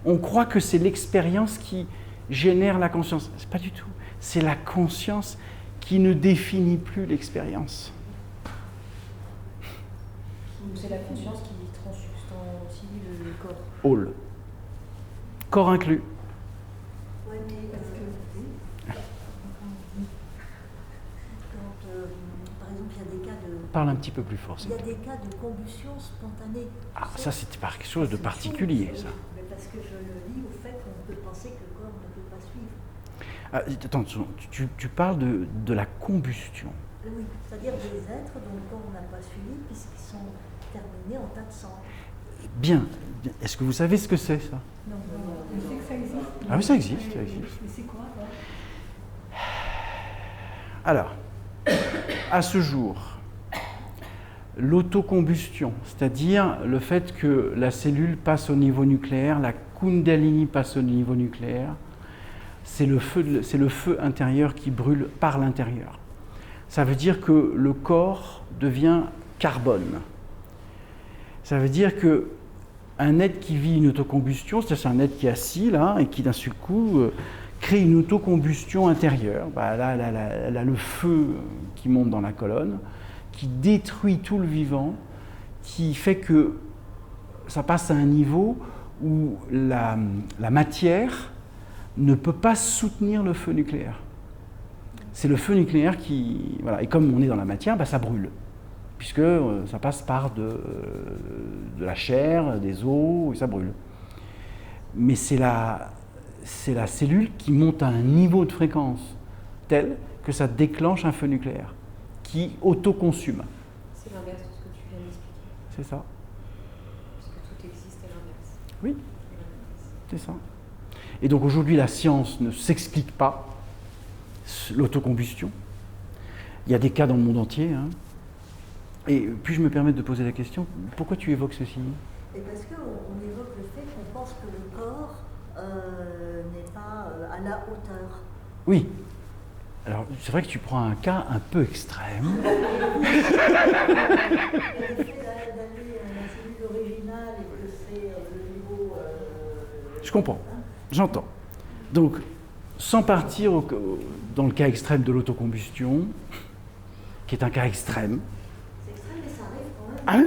On croit que c'est l'expérience qui génère la conscience. C'est pas du tout. C'est la conscience qui ne définit plus l'expérience. C'est la conscience qui transubstantie le corps. All. Corps inclus. Ouais, mais Par exemple, il y a des cas de... Parle un petit peu plus fort. Il y a des cas de combustion spontanée. Ah, ça c'est quelque chose de particulier, ça. Mais parce que je le lis au fait qu'on peut penser que le corps ne peut pas suivre. Ah, attends, tu parles de la combustion. Oui, c'est-à-dire des êtres dont le corps n'a pas suivi puisqu'ils sont terminés en tas de sang. Bien. Est-ce que vous savez ce que c'est, ça? Non. Je sais que ça existe. Ah oui, ça existe, ça existe. Mais c'est quoi, alors? Alors, à ce jour, l'autocombustion, c'est-à-dire le fait que la cellule passe au niveau nucléaire, la Kundalini passe au niveau nucléaire, c'est le feu intérieur qui brûle par l'intérieur. Ça veut dire que le corps devient carbone. Ça veut dire que un être qui vit une autocombustion, c'est-à-dire un être qui est assis là et qui d'un seul coup crée une autocombustion intérieure. Là, elle a le feu qui monte dans la colonne, qui détruit tout le vivant, qui fait que ça passe à un niveau où la matière ne peut pas soutenir le feu nucléaire. C'est le feu nucléaire qui... Voilà. Et comme on est dans la matière, ça brûle, puisque ça passe par de la chair, des os, et ça brûle. Mais c'est la cellule qui monte à un niveau de fréquence tel que ça déclenche un feu nucléaire, qui autoconsume. C'est l'inverse de ce que tu viens d'expliquer. C'est ça. Puisque tout existe et l'inverse. Oui, c'est ça. Et donc aujourd'hui, la science ne s'explique pas l'autocombustion. Il y a des cas dans le monde entier. Hein. Et puis-je me permettre de poser la question, pourquoi tu évoques ceci? Et parce qu'on évoque le fait qu'on pense que le corps n'est pas à la hauteur. Oui. Alors, c'est vrai que tu prends un cas un peu extrême. Le fait d'aller à la cellule originale et que c'est le niveau... Je comprends, j'entends. Donc, sans partir dans le cas extrême de l'autocombustion, qui est un cas extrême. C'est extrême, mais ça arrive quand même. Ah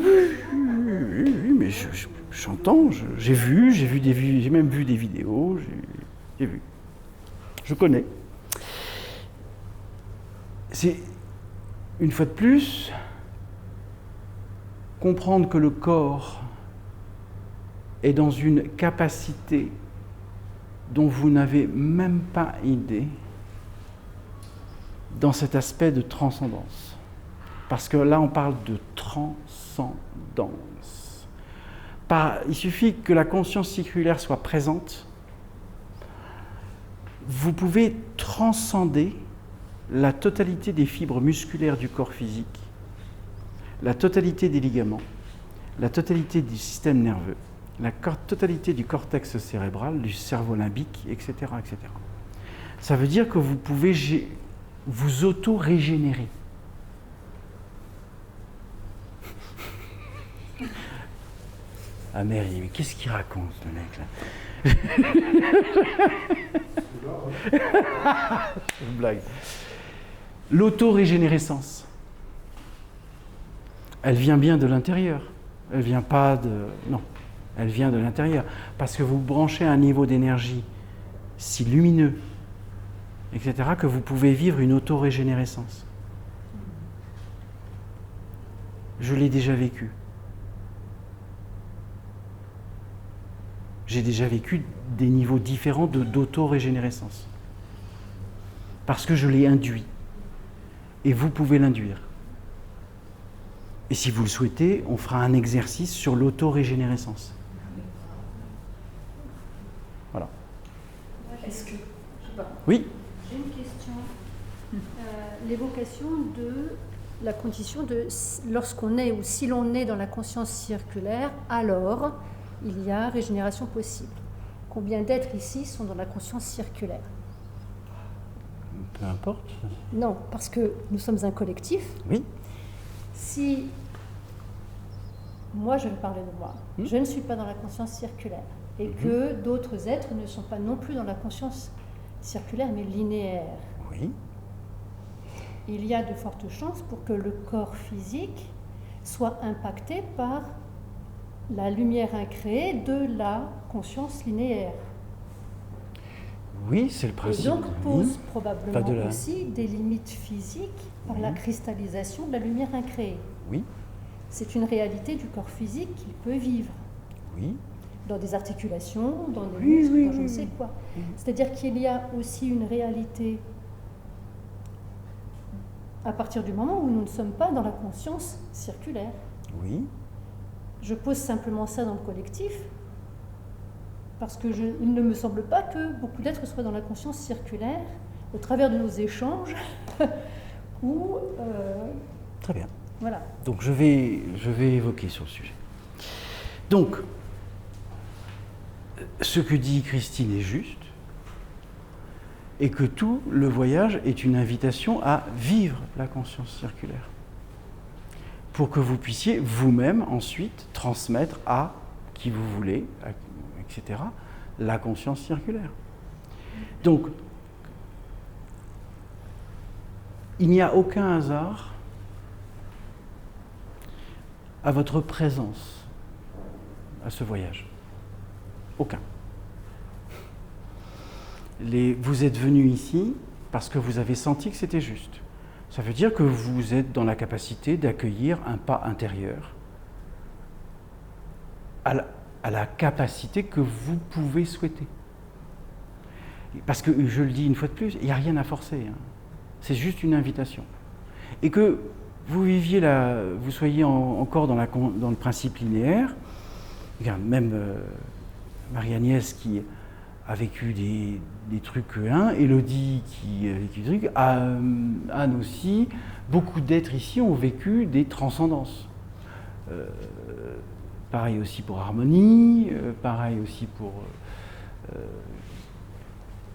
oui, mais j'entends, j'ai même vu des vidéos, j'ai vu. Je connais. C'est, une fois de plus, comprendre que le corps est dans une capacité dont vous n'avez même pas idée dans cet aspect de transcendance. Parce que là, on parle de transcendance. Il suffit que la conscience circulaire soit présente, vous pouvez transcender la totalité des fibres musculaires du corps physique, la totalité des ligaments, la totalité du système nerveux, la totalité du cortex cérébral, du cerveau limbique, etc., etc. Ça veut dire que vous pouvez vous auto-régénérer. Ah merde, mais qu'est-ce qu'il raconte, ce mec-là? C'est une blague. L'auto-régénérescence, elle vient bien de l'intérieur. Elle vient pas de... Non, elle vient de l'intérieur. Parce que vous branchez à un niveau d'énergie si lumineux, etc., que vous pouvez vivre une auto-régénérescence. Je l'ai déjà vécu. J'ai déjà vécu des niveaux différents d'auto-régénérescence. Parce que je l'ai induit. Et vous pouvez l'induire. Et si vous le souhaitez, on fera un exercice sur l'auto-régénérescence. Voilà. Est-ce que... Oui. J'ai une question. L'évocation de la condition de lorsqu'on est ou si l'on est dans la conscience circulaire, alors il y a régénération possible. Combien d'êtres ici sont dans la conscience circulaire? Peu importe. Non, parce que nous sommes un collectif. Oui. Si moi, je vais parler de moi, je ne suis pas dans la conscience circulaire et que d'autres êtres ne sont pas non plus dans la conscience circulaire mais linéaire. Oui. Il y a de fortes chances pour que le corps physique soit impacté par la lumière incréée de la conscience linéaire. Oui, c'est le principe. Et donc pose Oui. probablement Pas de la- aussi des limites physiques par la cristallisation de la lumière incréée. Oui, C'est une réalité du corps physique qu'il peut vivre, oui, dans des articulations, dans des Oui, muscles, oui, dans je ne oui, sais oui. quoi. C'est-à-dire qu'il y a aussi une réalité à partir du moment où nous ne sommes pas dans la conscience circulaire. oui. Je pose simplement ça dans le collectif, parce que il ne me semble pas que beaucoup d'êtres soient dans la conscience circulaire au travers de nos échanges, ou Très bien. voilà. Donc je vais évoquer sur le sujet. Donc, ce que dit Christine est juste, et que tout le voyage est une invitation à vivre la conscience circulaire, pour que vous puissiez vous-même ensuite transmettre à qui vous voulez, etc., la conscience circulaire. Donc, il n'y a aucun hasard à votre présence à ce voyage. Aucun. Vous êtes venu ici parce que vous avez senti que c'était juste. Ça veut dire que vous êtes dans la capacité d'accueillir un pas intérieur à la capacité que vous pouvez souhaiter. Parce que, je le dis une fois de plus, il n'y a rien à forcer. Hein. C'est juste une invitation. Et que vous viviez vous soyez encore dans le principe linéaire. Regarde, même Marie-Agnès qui a vécu des trucs Élodie qui a vécu des trucs, Anne aussi, beaucoup d'êtres ici ont vécu des transcendances. Pareil aussi pour Harmonie, pareil aussi pour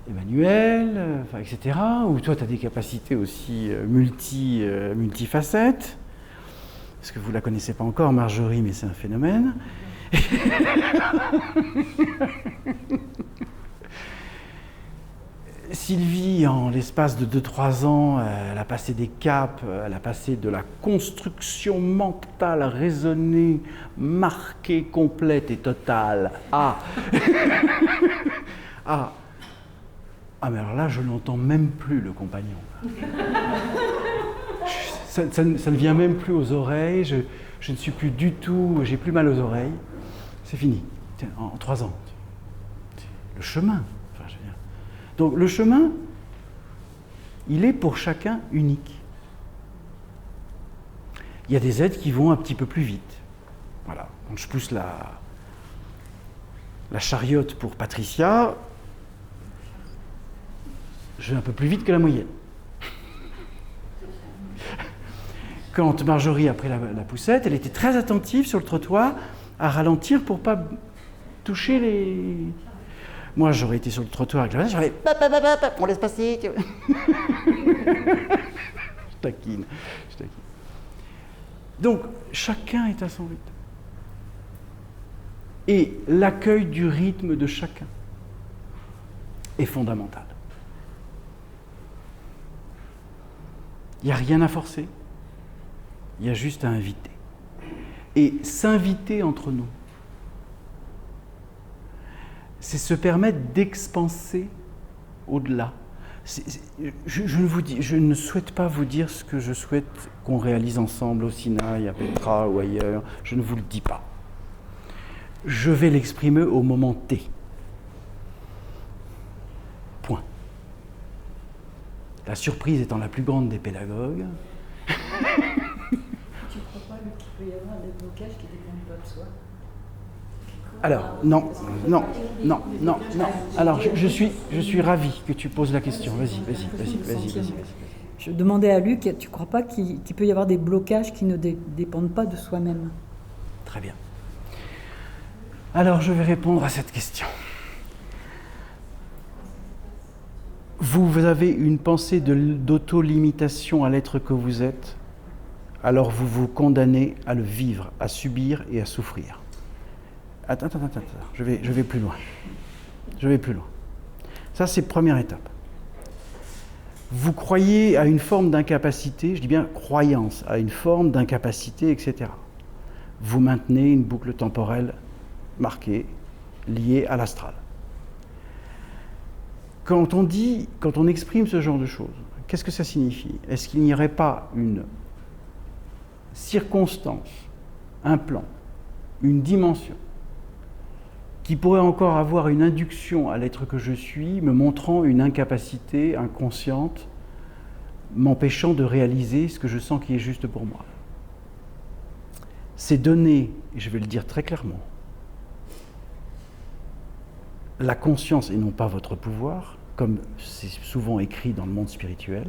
Emmanuel, etc. Où toi tu as des capacités aussi multifacettes. Parce que vous ne la connaissez pas encore, Marjorie, mais c'est un phénomène. Sylvie, en l'espace de 2-3 ans, elle a passé des caps, elle a passé de la construction mentale raisonnée, marquée, complète et totale à... Ah, mais alors là, je n'entends même plus le compagnon. Ça ne vient même plus aux oreilles, je ne suis plus du tout, j'ai plus mal aux oreilles. C'est fini, en 3 ans. Le chemin. Donc le chemin, il est pour chacun unique. Il y a des êtres qui vont un petit peu plus vite. Voilà. Quand je pousse la chariote pour Patricia, je vais un peu plus vite que la moyenne. Quand Marjorie a pris la poussette, elle était très attentive sur le trottoir à ralentir pour ne pas toucher les... Moi, j'aurais été sur le trottoir avec la voiture, j'aurais... On laisse passer. Je taquine. Donc, chacun est à son rythme. Et l'accueil du rythme de chacun est fondamental. Il n'y a rien à forcer. Il y a juste à inviter. Et s'inviter entre nous, c'est se permettre d'expanser au-delà. Je ne souhaite pas vous dire ce que je souhaite qu'on réalise ensemble au Sinaï, à Petra ou ailleurs. Je ne vous le dis pas. Je vais l'exprimer au moment T. Point. La surprise étant la plus grande des pédagogues. Tu ne crois pas qu'il peut y avoir des blocages qui ne dépendent pas de soi? Alors, non. Alors, je suis ravi que tu poses la question. Vas-y. Je demandais à Luc, tu ne crois pas qu'il peut y avoir des blocages qui ne dépendent pas de soi-même? Très bien. Alors, je vais répondre à cette question. Vous avez une pensée d'auto-limitation à l'être que vous êtes, alors vous vous condamnez à le vivre, à subir et à souffrir. Attends, je vais plus loin. Ça, c'est première étape. Vous croyez à une forme d'incapacité, je dis bien croyance, à une forme d'incapacité, etc. Vous maintenez une boucle temporelle marquée, liée à l'astral. quand on exprime ce genre de choses, qu'est-ce que ça signifie? Est-ce qu'il n'y aurait pas une circonstance, un plan, une dimension qui pourrait encore avoir une induction à l'être que je suis, me montrant une incapacité inconsciente, m'empêchant de réaliser ce que je sens qui est juste pour moi? C'est donner, et je vais le dire très clairement, la conscience et non pas votre pouvoir, comme c'est souvent écrit dans le monde spirituel.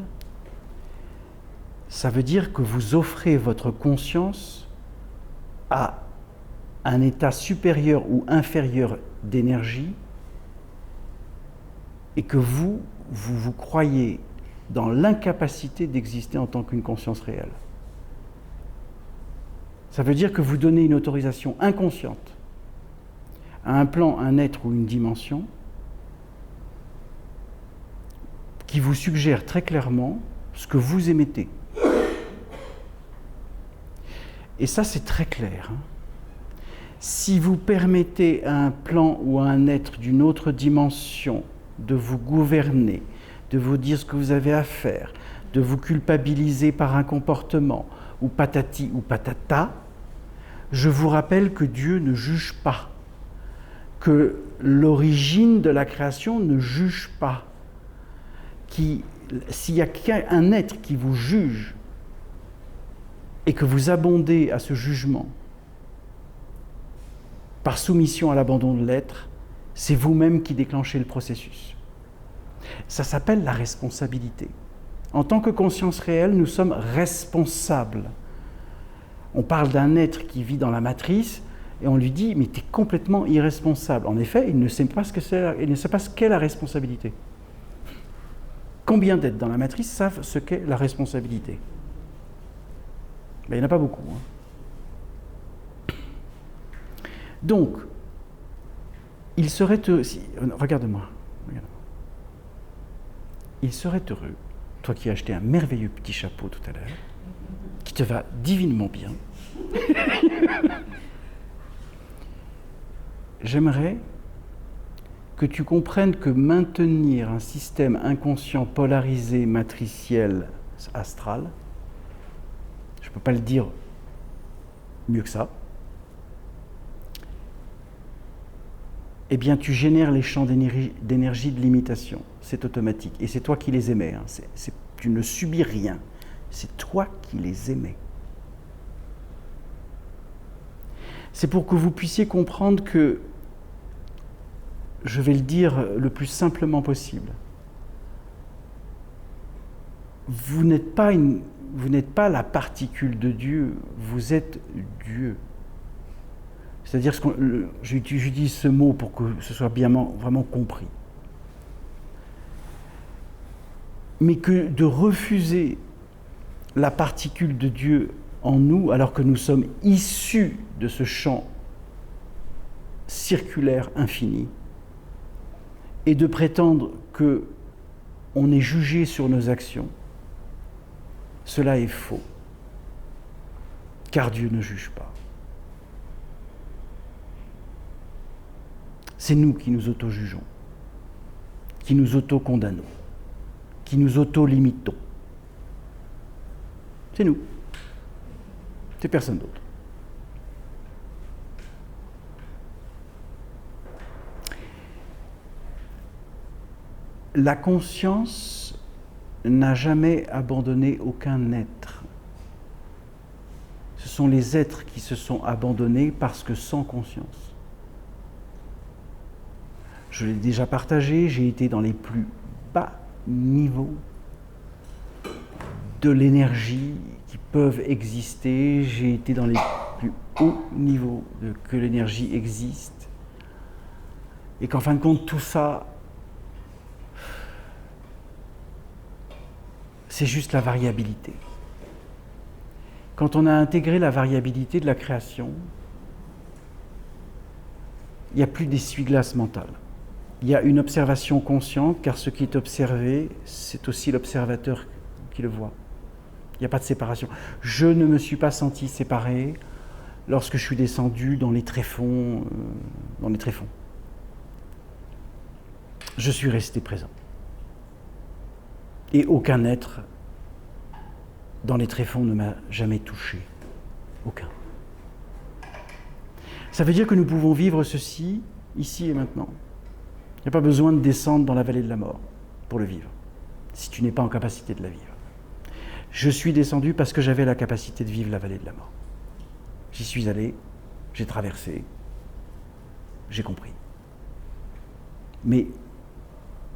Ça veut dire que vous offrez votre conscience à un état supérieur ou inférieur d'énergie et que vous croyez dans l'incapacité d'exister en tant qu'une conscience réelle. Ça veut dire que vous donnez une autorisation inconsciente à un plan, un être ou une dimension qui vous suggère très clairement ce que vous émettez. Et ça, c'est très clair. Si vous permettez à un plan ou à un être d'une autre dimension de vous gouverner, de vous dire ce que vous avez à faire, de vous culpabiliser par un comportement, ou patati ou patata, je vous rappelle que Dieu ne juge pas, que l'origine de la création ne juge pas, s'il y a qu'un être qui vous juge et que vous abondez à ce jugement par soumission à l'abandon de l'être, c'est vous-même qui déclenchez le processus. Ça s'appelle la responsabilité. En tant que conscience réelle, nous sommes responsables. On parle d'un être qui vit dans la matrice et on lui dit « mais tu es complètement irresponsable ». En effet, il ne sait pas ce qu'est la responsabilité. Combien d'êtres dans la matrice savent ce qu'est la responsabilité? Ben, il n'y en a pas beaucoup. Donc, il serait heureux, regarde-moi, il serait heureux, toi qui as acheté un merveilleux petit chapeau tout à l'heure, qui te va divinement bien, j'aimerais que tu comprennes que maintenir un système inconscient polarisé, matriciel, astral, je ne peux pas le dire mieux que ça, eh bien tu génères les champs d'énergie de limitation. C'est automatique. Et c'est toi qui les émets. Tu ne subis rien. C'est toi qui les émets. C'est pour que vous puissiez comprendre que, je vais le dire le plus simplement possible, vous n'êtes pas la particule de Dieu, vous êtes Dieu. C'est-à-dire, j'utilise ce mot pour que ce soit bien vraiment compris. Mais que de refuser la particule de Dieu en nous, alors que nous sommes issus de ce champ circulaire infini, et de prétendre qu'on est jugé sur nos actions, cela est faux, car Dieu ne juge pas. C'est nous qui nous auto-jugeons, qui nous auto-condamnons, qui nous auto-limitons. C'est nous. C'est personne d'autre. La conscience n'a jamais abandonné aucun être. Ce sont les êtres qui se sont abandonnés parce que sans conscience. Je l'ai déjà partagé, j'ai été dans les plus bas niveaux de l'énergie qui peuvent exister, j'ai été dans les plus hauts niveaux que l'énergie existe, et qu'en fin de compte, tout ça, c'est juste la variabilité. Quand on a intégré la variabilité de la création, il n'y a plus d'essuie-glace mentale. Il y a une observation consciente, car ce qui est observé, c'est aussi l'observateur qui le voit. Il n'y a pas de séparation. Je ne me suis pas senti séparé lorsque je suis descendu dans les tréfonds. Je suis resté présent. Et aucun être dans les tréfonds ne m'a jamais touché. Aucun. Ça veut dire que nous pouvons vivre ceci, ici et maintenant. Il n'y a pas besoin de descendre dans la vallée de la mort pour le vivre, si tu n'es pas en capacité de la vivre. Je suis descendu parce que j'avais la capacité de vivre la vallée de la mort. J'y suis allé, j'ai traversé, j'ai compris. Mais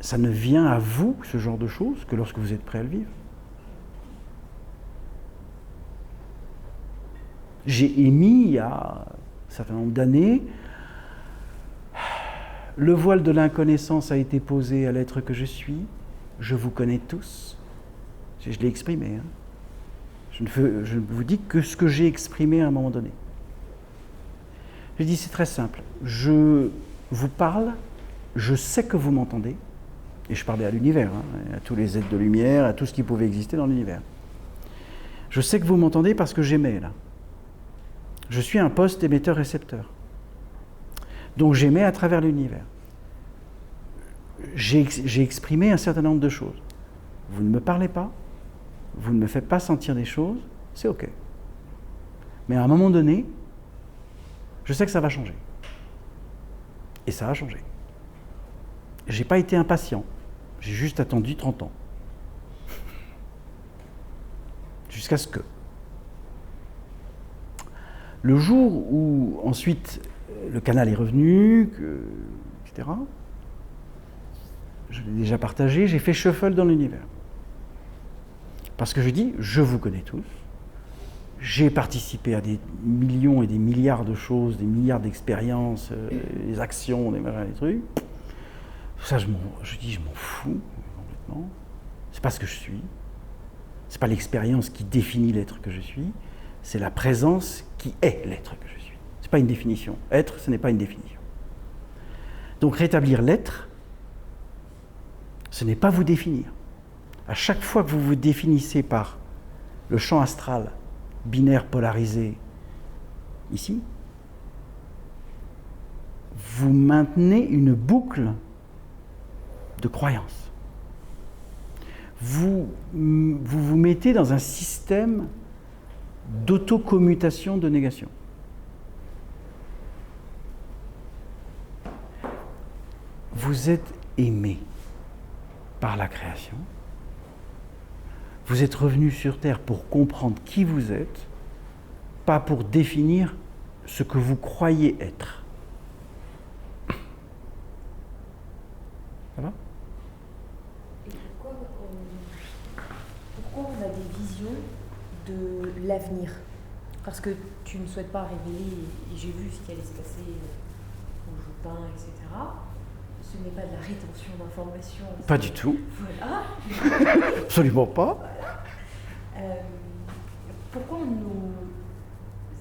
ça ne vient à vous, ce genre de choses, que lorsque vous êtes prêt à le vivre. J'ai émis, il y a un certain nombre d'années, le voile de l'inconnaissance a été posé à l'être que je suis, je vous connais tous. Je l'ai exprimé. Hein. Je ne vous dis que ce que j'ai exprimé à un moment donné. J'ai dit, c'est très simple. Je vous parle, je sais que vous m'entendez, et je parlais à l'univers, hein, à tous les êtres de lumière, à tout ce qui pouvait exister dans l'univers. Je sais que vous m'entendez parce que j'émets, là. Je suis un poste émetteur-récepteur. Donc j'émets à travers l'univers. J'ai exprimé un certain nombre de choses. Vous ne me parlez pas, vous ne me faites pas sentir des choses, c'est OK. Mais à un moment donné, je sais que ça va changer. Et ça a changé. Je n'ai pas été impatient, j'ai juste attendu 30 ans. Jusqu'à ce que. Le jour où, ensuite, le canal est revenu, etc., je l'ai déjà partagé, j'ai fait shuffle dans l'univers. Parce que je dis, je vous connais tous, j'ai participé à des millions et des milliards de choses, des milliards d'expériences, des actions, des trucs. Tout ça, je dis, je m'en fous complètement. C'est pas ce que je suis. C'est pas l'expérience qui définit l'être que je suis. C'est la présence qui est l'être que je suis. C'est pas une définition. Être, ce n'est pas une définition. Donc rétablir l'être, ce n'est pas vous définir. À chaque fois que vous vous définissez par le champ astral binaire polarisé ici, vous maintenez une boucle de croyance. Vous vous mettez dans un système d'autocommutation de négation. Vous êtes aimé par la création. Vous êtes revenu sur Terre pour comprendre qui vous êtes, pas pour définir ce que vous croyez être. Ça va ? Et pourquoi on a des visions de l'avenir? Parce que tu ne souhaites pas révéler, et j'ai vu ce qui allait se passer au Joupin, etc. Ce n'est pas de la rétention d'informations. Pas du tout. Voilà. Absolument pas. Voilà. Pourquoi on nous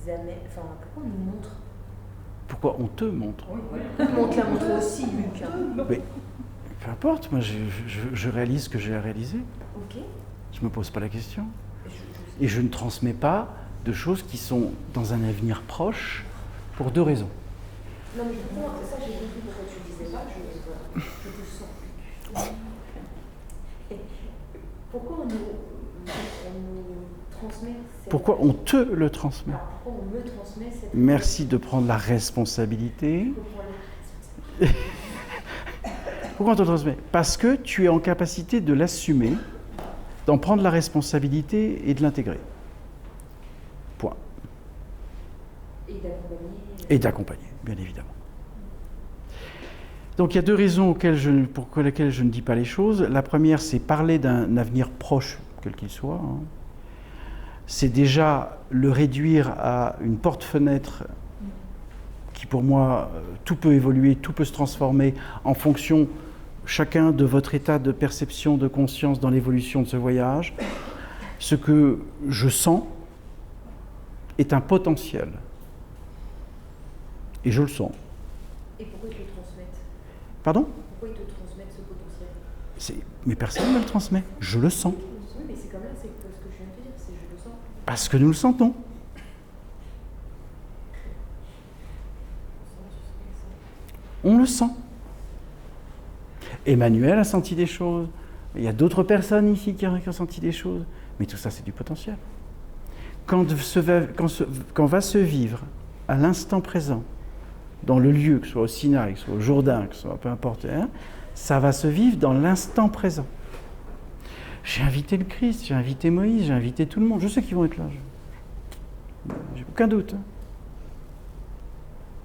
amène, enfin, pourquoi on nous montre? Pourquoi on te montre? On te l'a montré aussi, Luc. Mais peu importe, moi je réalise ce que j'ai à réaliser. Ok. Je me pose pas la question. Et je ne transmets pas de choses qui sont dans un avenir proche pour deux raisons. Non mais pourquoi, ça j'ai compris pourquoi tu ne disais pas, je te sens. Et pourquoi on nous transmet cette... Pourquoi on te le transmet? Alors, pourquoi on me transmet cette... Merci de prendre la responsabilité. Pourquoi on te le transmet? Parce que tu es en capacité de l'assumer, d'en prendre la responsabilité et de l'intégrer. Point. Et d'accompagner, bien évidemment. Donc il y a deux raisons pour lesquelles je ne dis pas les choses. La première, c'est parler d'un avenir proche, quel qu'il soit. Hein. C'est déjà le réduire à une porte-fenêtre qui, pour moi, tout peut évoluer, tout peut se transformer en fonction, chacun de votre état de perception, de conscience dans l'évolution de ce voyage. Ce que je sens est un potentiel. Et je le sens. Et pourquoi ils te le transmettent? Pardon? Pourquoi ils te transmettent ce potentiel? Mais personne ne me le transmet. Je le sens. Oui, mais c'est quand même ce que je viens de te dire, c'est je le sens. Parce que nous le sentons. On le sent. Emmanuel a senti des choses. Il y a d'autres personnes ici qui ont ressenti des choses, mais tout ça, c'est du potentiel. Quand va se vivre à l'instant présent, dans le lieu, que ce soit au Sinaï, que ce soit au Jourdain, que ce soit peu importe, hein, ça va se vivre dans l'instant présent. J'ai invité le Christ, j'ai invité Moïse, j'ai invité tout le monde. Je sais qu'ils vont être là. J'ai aucun doute. Hein.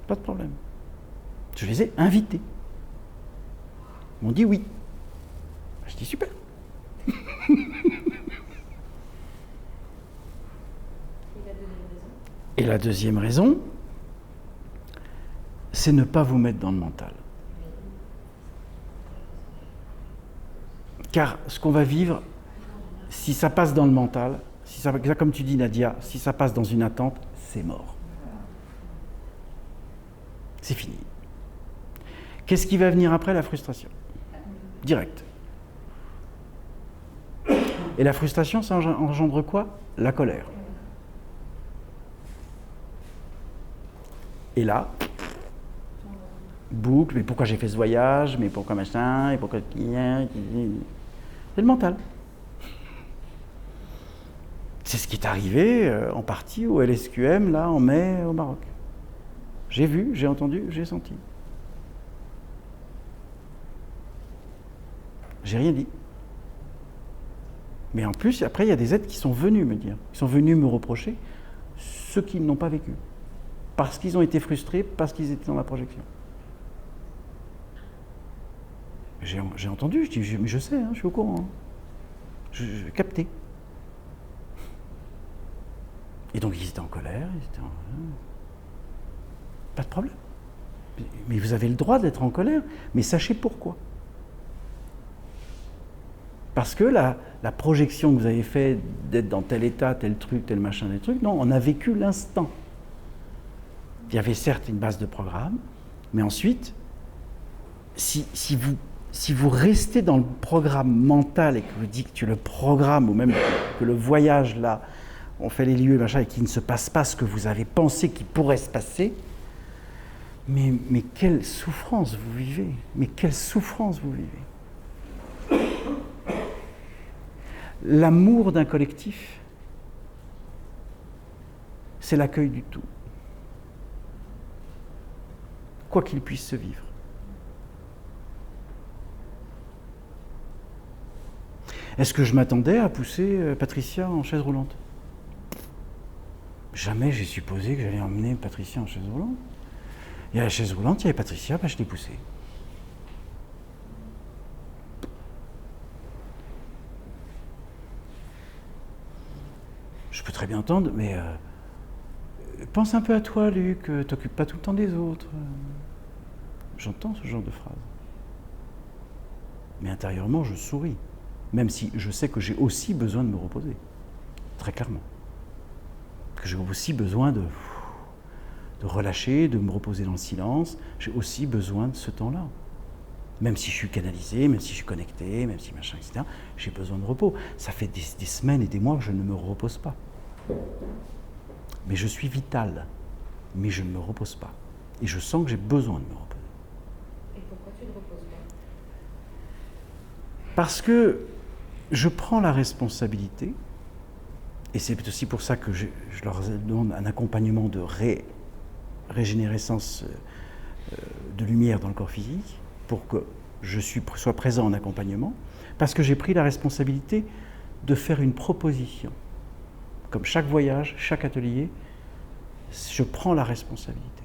Pas de problème. Je les ai invités. Ils m'ont dit oui. Je dis super. Et la deuxième raison, c'est ne pas vous mettre dans le mental. Car ce qu'on va vivre, si ça passe dans le mental, si ça, comme tu dis Nadia, si ça passe dans une attente, c'est mort. C'est fini. Qu'est-ce qui va venir après? La frustration. Direct. Et la frustration, ça engendre quoi? La colère. Et là, boucle, mais pourquoi j'ai fait ce voyage, mais pourquoi machin, et pourquoi... C'est le mental. C'est ce qui est arrivé en partie au LSQM, là, en mai, au Maroc. J'ai vu, j'ai entendu, j'ai senti. J'ai rien dit. Mais en plus, après, il y a des êtres qui sont venus me dire, qui sont venus me reprocher ce qu'ils n'ont pas vécu. Parce qu'ils ont été frustrés, parce qu'ils étaient dans la projection. J'ai entendu, je dis, mais je sais, hein, je suis au courant. Hein. Je capté. Et donc ils étaient en colère, pas de problème. Mais vous avez le droit d'être en colère, mais sachez pourquoi. Parce que la projection que vous avez faite d'être dans tel état, tel truc, tel machin, tel truc, non, on a vécu l'instant. Il y avait certes une base de programme, mais ensuite, si vous restez dans le programme mental et que vous dites que le programme, ou même que le voyage là, on fait les lieux machin, et qu'il ne se passe pas ce que vous avez pensé qu'il pourrait se passer, mais quelle souffrance vous vivez, mais quelle souffrance vous vivez. L'amour d'un collectif, c'est l'accueil du tout. Quoi qu'il puisse se vivre. Est-ce que je m'attendais à pousser Patricia en chaise roulante? Jamais j'ai supposé que j'allais emmener Patricia en chaise roulante. Il y a la chaise roulante, il y avait Patricia, je l'ai poussée. Je peux très bien entendre, mais pense un peu à toi, Luc, t'occupe pas tout le temps des autres. J'entends ce genre de phrase. Mais intérieurement, je souris. Même si je sais que j'ai aussi besoin de me reposer. Très clairement. Que j'ai aussi besoin de relâcher, de me reposer dans le silence. J'ai aussi besoin de ce temps-là. Même si je suis canalisé, même si je suis connecté, même si machin, etc., j'ai besoin de repos. Ça fait des semaines et des mois que je ne me repose pas. Mais je suis vital. Mais je ne me repose pas. Et je sens que j'ai besoin de me reposer. Et pourquoi tu ne reposes pas? Parce que je prends la responsabilité, et c'est aussi pour ça que je leur donne un accompagnement de régénérescence de lumière dans le corps physique, pour que je sois présent en accompagnement, parce que j'ai pris la responsabilité de faire une proposition. Comme chaque voyage, chaque atelier, je prends la responsabilité.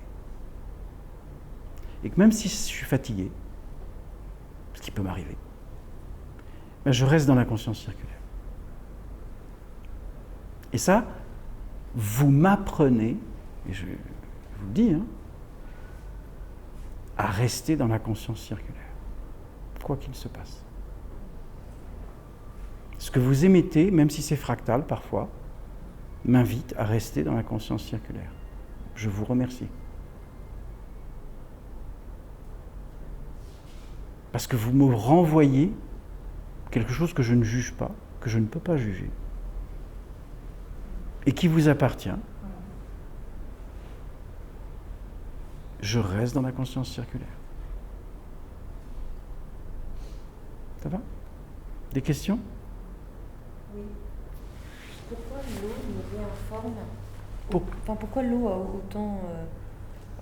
Et que même si je suis fatigué, ce qui peut m'arriver, ben je reste dans la conscience circulaire. Et ça, vous m'apprenez, et je vous le dis, hein, à rester dans la conscience circulaire, quoi qu'il se passe. Ce que vous émettez, même si c'est fractal parfois, m'invite à rester dans la conscience circulaire. Je vous remercie. Parce que vous me renvoyez quelque chose que je ne juge pas, que je ne peux pas juger, et qui vous appartient. Je reste dans la conscience circulaire. Ça va? Des questions? Oui. Pourquoi l'eau nous réinforme Pour- Enfin, pourquoi l'eau a autant,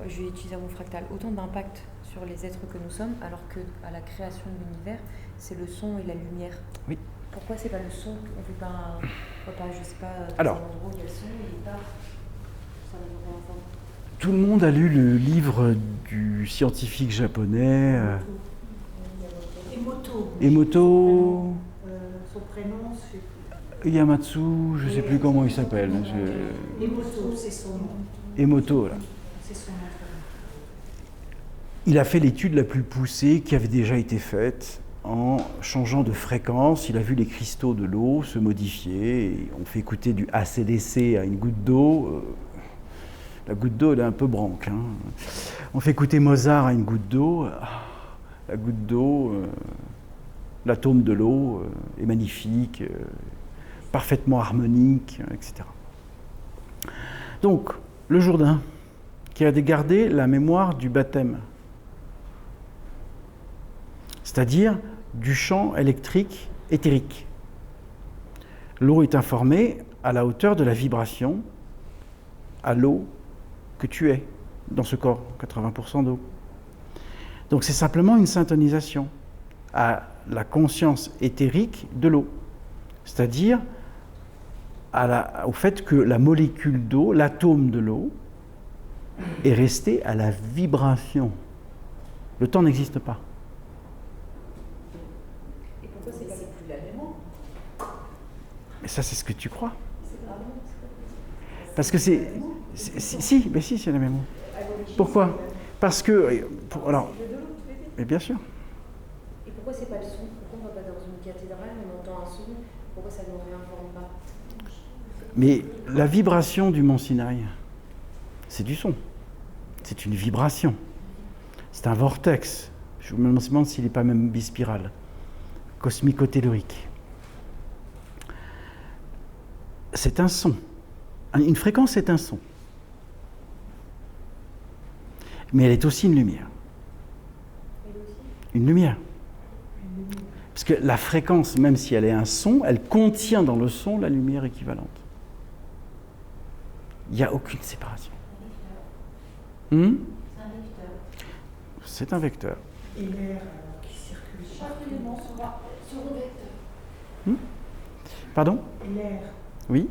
je vais utiliser un mot fractal, autant d'impact sur les êtres que nous sommes, alors qu'à la création de l'univers, c'est le son et la lumière. Oui. Pourquoi c'est pas le son? On fait pas un repas, je sais pas, Alors. dans un endroit où il y a le son et pas ça nous réinforme. Tout le monde a lu le livre du scientifique japonais Emoto Son prénom, c'est Yamatsu, je ne sais plus comment il s'appelle. Emoto, c'est son nom. Emoto, là. C'est son nom. Il a fait l'étude la plus poussée qui avait déjà été faite en changeant de fréquence. Il a vu les cristaux de l'eau se modifier. Et on fait écouter du AC/DC à une goutte d'eau. La goutte d'eau, elle est un peu branque. Hein. On fait écouter Mozart à une goutte d'eau. La goutte d'eau, l'atome de l'eau est magnifique, parfaitement harmonique, etc. Donc, le Jourdain, qui a gardé la mémoire du baptême, c'est-à-dire du champ électrique éthérique. L'eau est informée à la hauteur de la vibration à l'eau que tu es dans ce corps, 80% d'eau. Donc c'est simplement une syntonisation à la conscience éthérique de l'eau, c'est-à-dire au fait que la molécule d'eau, l'atome de l'eau, est resté à la vibration. Le temps n'existe pas. Et pourquoi c'est plus l'élément? Mais ça, c'est ce que tu crois. Parce que si, c'est la même mot. Pourquoi? Parce que, alors, mais bien sûr. Et pourquoi c'est pas le son? Pourquoi on va pas dans une cathédrale, on entend un son? Pourquoi ça ne nous réinforme pas? Mais la vibration du mont Sinaï, c'est du son. C'est une vibration. C'est un vortex. Je me demande s'il n'est pas même bispiral. Cosmico-tellurique. C'est un son. Une fréquence est un son. Mais elle est aussi une lumière. Une lumière. Parce que la fréquence, même si elle est un son, elle contient dans le son la lumière équivalente. Il n'y a aucune séparation. C'est un vecteur. Et l'air qui circule sur le vecteur. Pardon? Et l'air, Oui.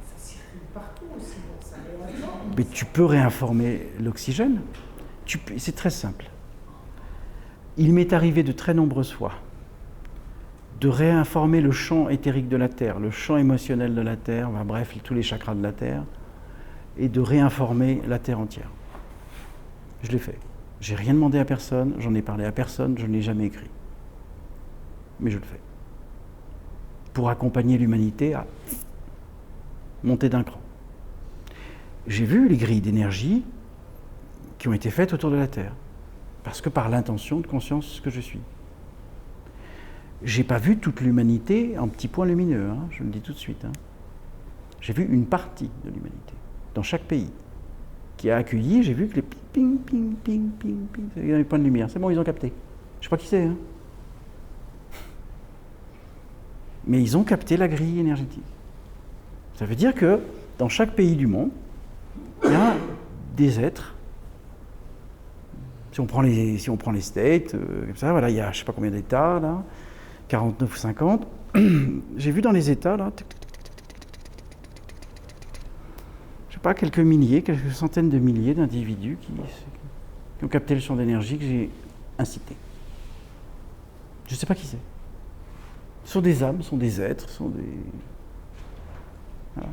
ça circule partout aussi, donc ça réinforme. Mais tu peux réinformer l'oxygène. C'est très simple. Il m'est arrivé de très nombreuses fois de réinformer le champ éthérique de la Terre, le champ émotionnel de la Terre, bref, tous les chakras de la Terre, et de réinformer la Terre entière. Je l'ai fait. J'ai rien demandé à personne, j'en ai parlé à personne, je ne l'ai jamais écrit. Mais je le fais. Pour accompagner l'humanité à monter d'un cran. J'ai vu les grilles d'énergie qui ont été faites autour de la Terre, parce que par l'intention de conscience que je suis. J'ai pas vu toute l'humanité en petits points lumineux, hein, je le dis tout de suite. Hein. J'ai vu une partie de l'humanité, dans chaque pays, qui a accueilli, j'ai vu que les ping, ping, ping, ping, ping, il y a des points de lumière, c'est bon, ils ont capté. Je sais pas qui c'est, hein. Mais ils ont capté la grille énergétique. Ça veut dire que dans chaque pays du monde, il y a des êtres. Si on prend les States, comme ça, voilà, il y a je ne sais pas combien d'États, là, 49 ou 50. J'ai vu dans les États, là, je sais pas, quelques milliers, quelques centaines de milliers d'individus qui ont capté le champ d'énergie que j'ai incité. Je ne sais pas qui c'est. Ce sont des âmes, ce sont des êtres, ce sont des... Voilà.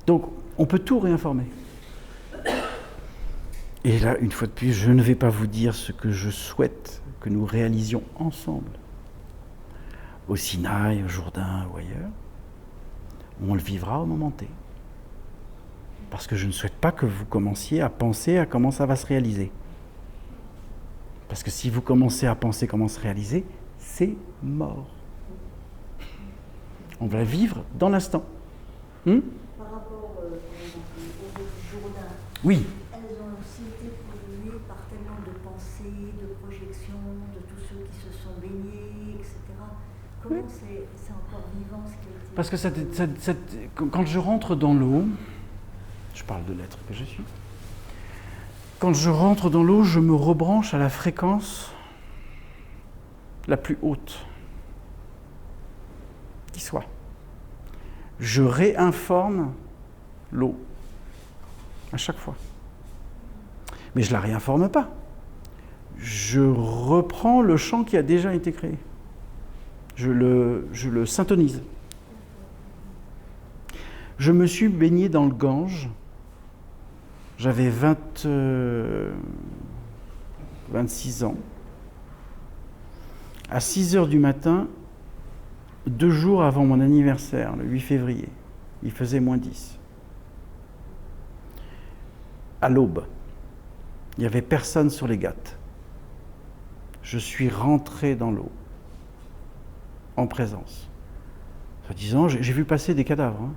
Donc, on peut tout réinformer. Et là, une fois de plus, je ne vais pas vous dire ce que je souhaite que nous réalisions ensemble, au Sinaï, au Jourdain ou ailleurs. On le vivra au moment T. Parce que je ne souhaite pas que vous commenciez à penser à comment ça va se réaliser. Parce que si vous commencez à penser comment se réaliser, c'est mort. On va vivre dans l'instant. Par rapport aux eaux du Jourdain, Oui. elles ont aussi été polluées par tellement de pensées, de projections, de tous ceux qui se sont baignés, etc. Comment c'est encore vivant ce qui a été... Parce que quand je rentre dans l'eau, je parle de l'être que je suis, quand je rentre dans l'eau, je me rebranche à la fréquence la plus haute qui soit. Je réinforme l'eau à chaque fois. Mais je ne la réinforme pas. Je reprends le champ qui a déjà été créé. Je le syntonise. Je me suis baigné dans le Gange. J'avais 26 ans. À 6 heures du matin, 2 jours avant mon anniversaire, le 8 février, il faisait -10. À l'aube, il n'y avait personne sur les Ghats. Je suis rentré dans l'eau, en présence. Soi-disant, j'ai vu passer des cadavres. Hein.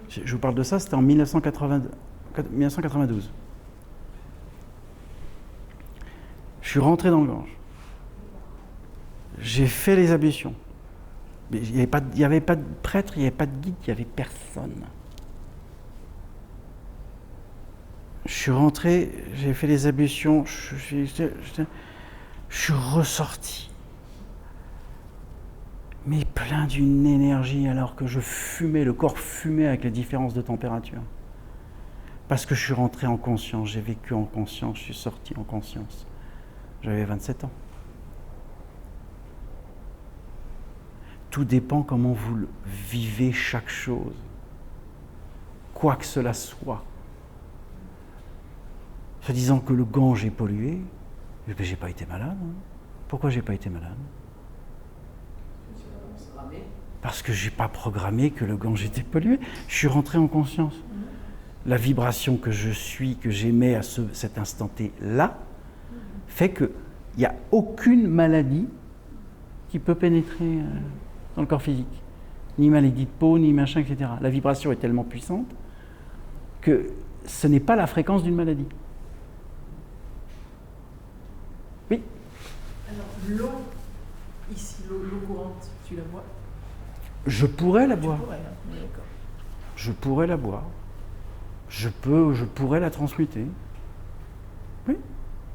Je vous parle de ça, c'était en 1992. Je suis rentré dans le Gange. J'ai fait les ablutions. Mais il n'y avait pas de prêtre, il n'y avait pas de guide, il n'y avait personne. Je suis rentré, j'ai fait les ablutions, je suis ressorti. Mais plein d'une énergie alors que je fumais, le corps fumait avec les différences de température. Parce que je suis rentré en conscience, j'ai vécu en conscience, je suis sorti en conscience. J'avais 27 ans. Tout dépend comment vous vivez chaque chose, quoi que cela soit. Se disant que le Gange est pollué, mais j'ai pas été malade. Hein. Pourquoi j'ai pas été malade? Parce que j'ai pas programmé que le Gange était pollué. Je suis rentré en conscience. La vibration que je suis, que j'émets à cet instant T-là, fait qu'il n'y a aucune maladie qui peut pénétrer dans le corps physique. Ni maladie de peau, ni machin, etc. La vibration est tellement puissante que ce n'est pas la fréquence d'une maladie. Oui. Alors, l'eau, ici, l'eau courante, tu la bois? Je pourrais la boire. Tu pourrais, hein, d'accord. Je pourrais la boire. Je pourrais la transmuter. Oui.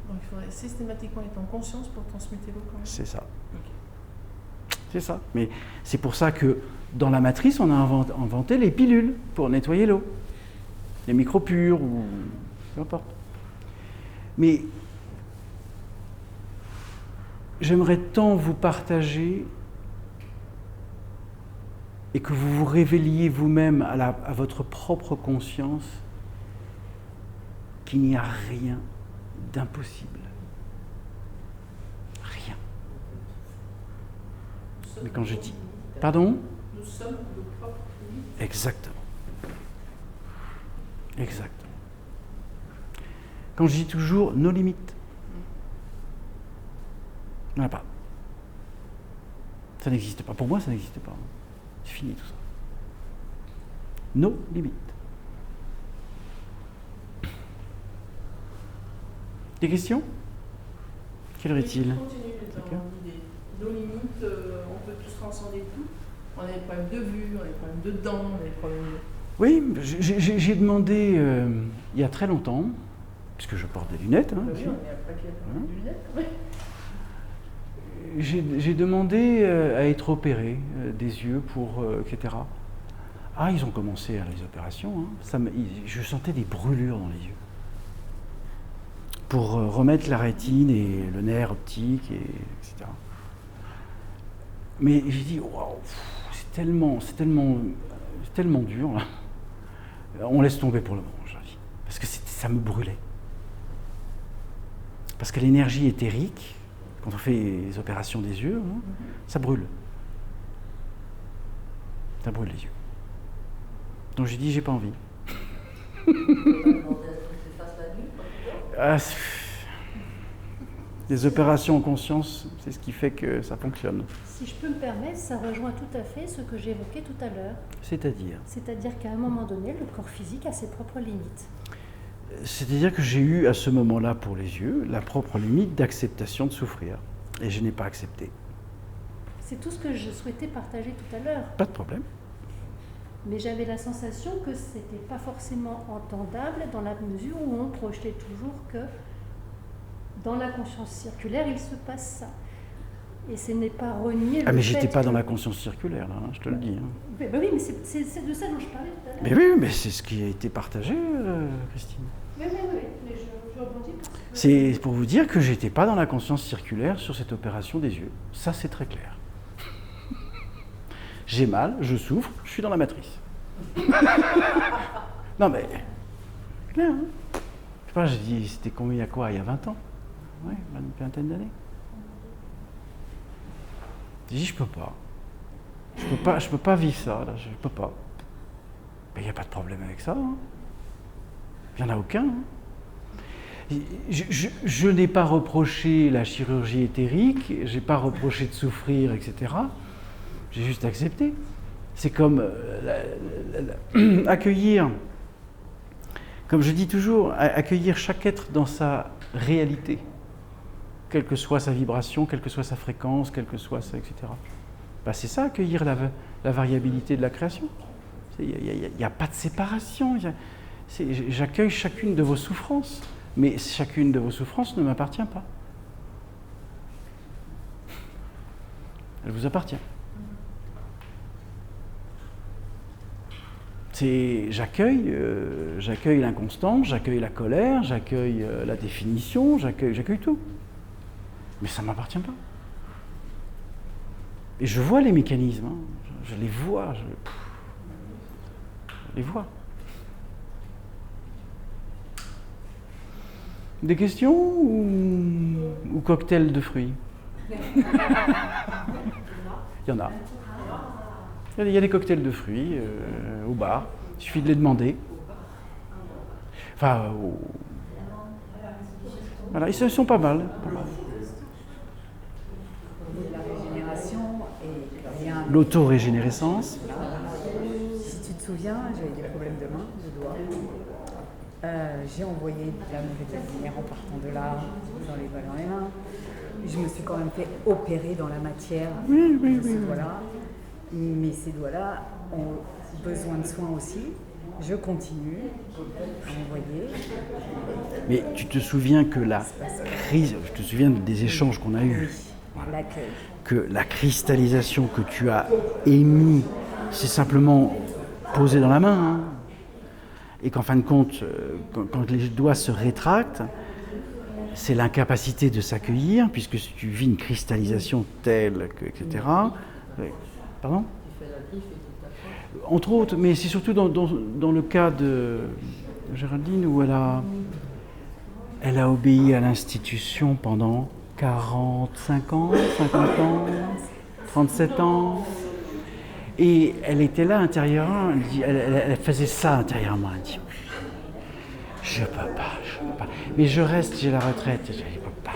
Donc il faudrait systématiquement être en conscience pour transmuter l'eau quand même. C'est ça. Okay. C'est ça. Mais c'est pour ça que dans la matrice, on a inventé les pilules pour nettoyer l'eau. Les micropures ou peu importe. Mais j'aimerais tant vous partager et que vous vous révéliez vous-même à votre propre conscience qu'il n'y a rien d'impossible. Rien. Mais quand je dis... Pardon? Nous sommes nos propres limites. Exactement. Exactement. Quand je dis toujours nos limites, il n'y en a pas. Ça n'existe pas. Pour moi, ça n'existe pas. C'est fini tout ça. Nos limites. Des questions? Quelle aurait-il? Continue dans l'idée. Nos limites, on peut tous transcender tout. On a des problèmes de vue, on a des problèmes de dents, on a des problèmes de... Oui, j'ai demandé il y a très longtemps, puisque je porte des lunettes. Hein, oui, on est à paquet de lunettes. Oui. J'ai demandé à être opéré des yeux pour etc. Ah, ils ont commencé à les opérations. Hein. Je sentais des brûlures dans les yeux. Pour remettre la rétine et le nerf optique, etc. Mais j'ai dit, waouh, c'est tellement dur là. On laisse tomber pour le moment, j'ai dit. Parce que ça me brûlait. Parce que l'énergie éthérique, quand on fait les opérations des yeux, hein, ça brûle. Ça brûle les yeux. Donc j'ai dit, j'ai pas envie. Les opérations en conscience, c'est ce qui fait que ça fonctionne. Si je peux me permettre, ça rejoint tout à fait ce que j'évoquais tout à l'heure. C'est-à-dire qu'à un moment donné, le corps physique a ses propres limites. C'est-à-dire que j'ai eu à ce moment-là pour les yeux la propre limite d'acceptation de souffrir. Et je n'ai pas accepté. C'est tout ce que je souhaitais partager tout à l'heure. Pas de problème. Mais j'avais la sensation que ce n'était pas forcément entendable dans la mesure où on projetait toujours que dans la conscience circulaire, il se passe ça. Et ce n'est pas renier le Ah, mais fait j'étais pas que- dans la conscience circulaire, là, hein, je te le dis. Hein. Mais oui, mais c'est de ça dont je parlais tout à l'heure. Mais oui, mais c'est ce qui a été partagé, Christine. Oui, mais je rebondis parce que... C'est pour vous dire que j'étais pas dans la conscience circulaire sur cette opération des yeux. Ça, c'est très clair. J'ai mal, je souffre, je suis dans la matrice. Non mais, clair, hein. Je sais pas, j'ai dit, c'était combien, il y a quoi, il y a 20 ans? Ouais, une vingtaine d'années. J'ai dit, je peux pas. Je peux pas vivre ça, là, je peux pas. Mais il n'y a pas de problème avec ça. Hein. Il n'y en a aucun. Hein. Je n'ai pas reproché la chirurgie éthérique, je n'ai pas reproché de souffrir, etc. J'ai juste accepté. C'est comme accueillir, comme je dis toujours, accueillir chaque être dans sa réalité, quelle que soit sa vibration, quelle que soit sa fréquence, quelle que soit ça, etc. Ben, c'est ça, accueillir la variabilité de la création. Il n'y a pas de séparation. J'accueille chacune de vos souffrances, mais chacune de vos souffrances ne m'appartient pas. Elle vous appartient. J'accueille l'inconstance, j'accueille la colère, j'accueille la définition, j'accueille tout. Mais ça ne m'appartient pas. Et je vois les mécanismes, hein. Je les vois, je les vois. Des questions ou cocktail de fruits? Il y en a. Il y a des cocktails de fruits au bar. Il suffit de les demander. Enfin, voilà, ils sont pas mal. La régénération et rien. L'autorégénérescence. Si tu te souviens, j'avais des problèmes de main, de doigts. J'ai envoyé de la mauvaise lumière en partant de là, dans les doigts dans les mains. Je me suis quand même fait opérer dans la matière de ces doigts-là. Mais ces doigts-là ont besoin de soins aussi. Je continue à envoyer. Mais tu te souviens que la crise, je te souviens des échanges qu'on a eus. Voilà. L'accueil. Que la cristallisation que tu as émise, c'est simplement posé dans la main. Hein. Et qu'en fin de compte, quand les doigts se rétractent, c'est l'incapacité de s'accueillir, puisque si tu vis une cristallisation telle que, etc. Pardon ? Entre autres, mais c'est surtout dans le cas de Géraldine où elle a obéi à l'institution pendant 45 ans, 50 ans, 37 ans. Et elle était là intérieurement, elle faisait ça intérieurement. Elle dit, je peux pas. Mais je reste, j'ai la retraite. Je peux pas.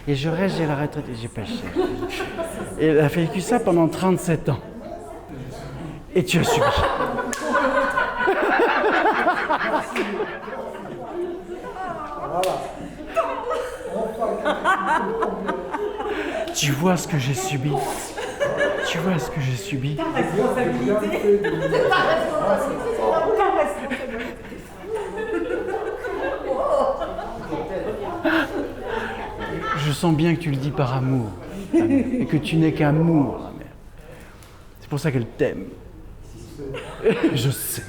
Et je reste, j'ai la retraite et j'ai pas cher. Et elle a vécu ça pendant 37 ans. Et tu as subi. Tu vois ce que j'ai subi. Tu vois ce que j'ai subi. Je sens bien que tu le dis par amour. Et que tu n'es qu'amour, ma mère. C'est pour ça qu'elle t'aime. Je sais.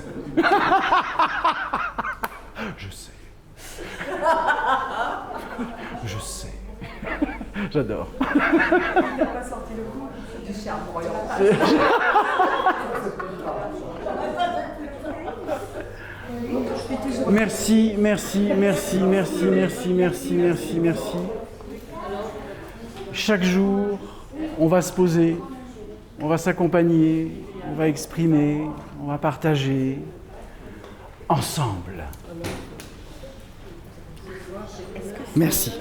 Je sais. Je sais. J'adore. Merci. Chaque jour, on va se poser, on va s'accompagner, on va exprimer, on va partager ensemble. Merci.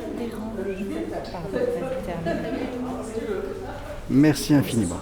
Merci infiniment.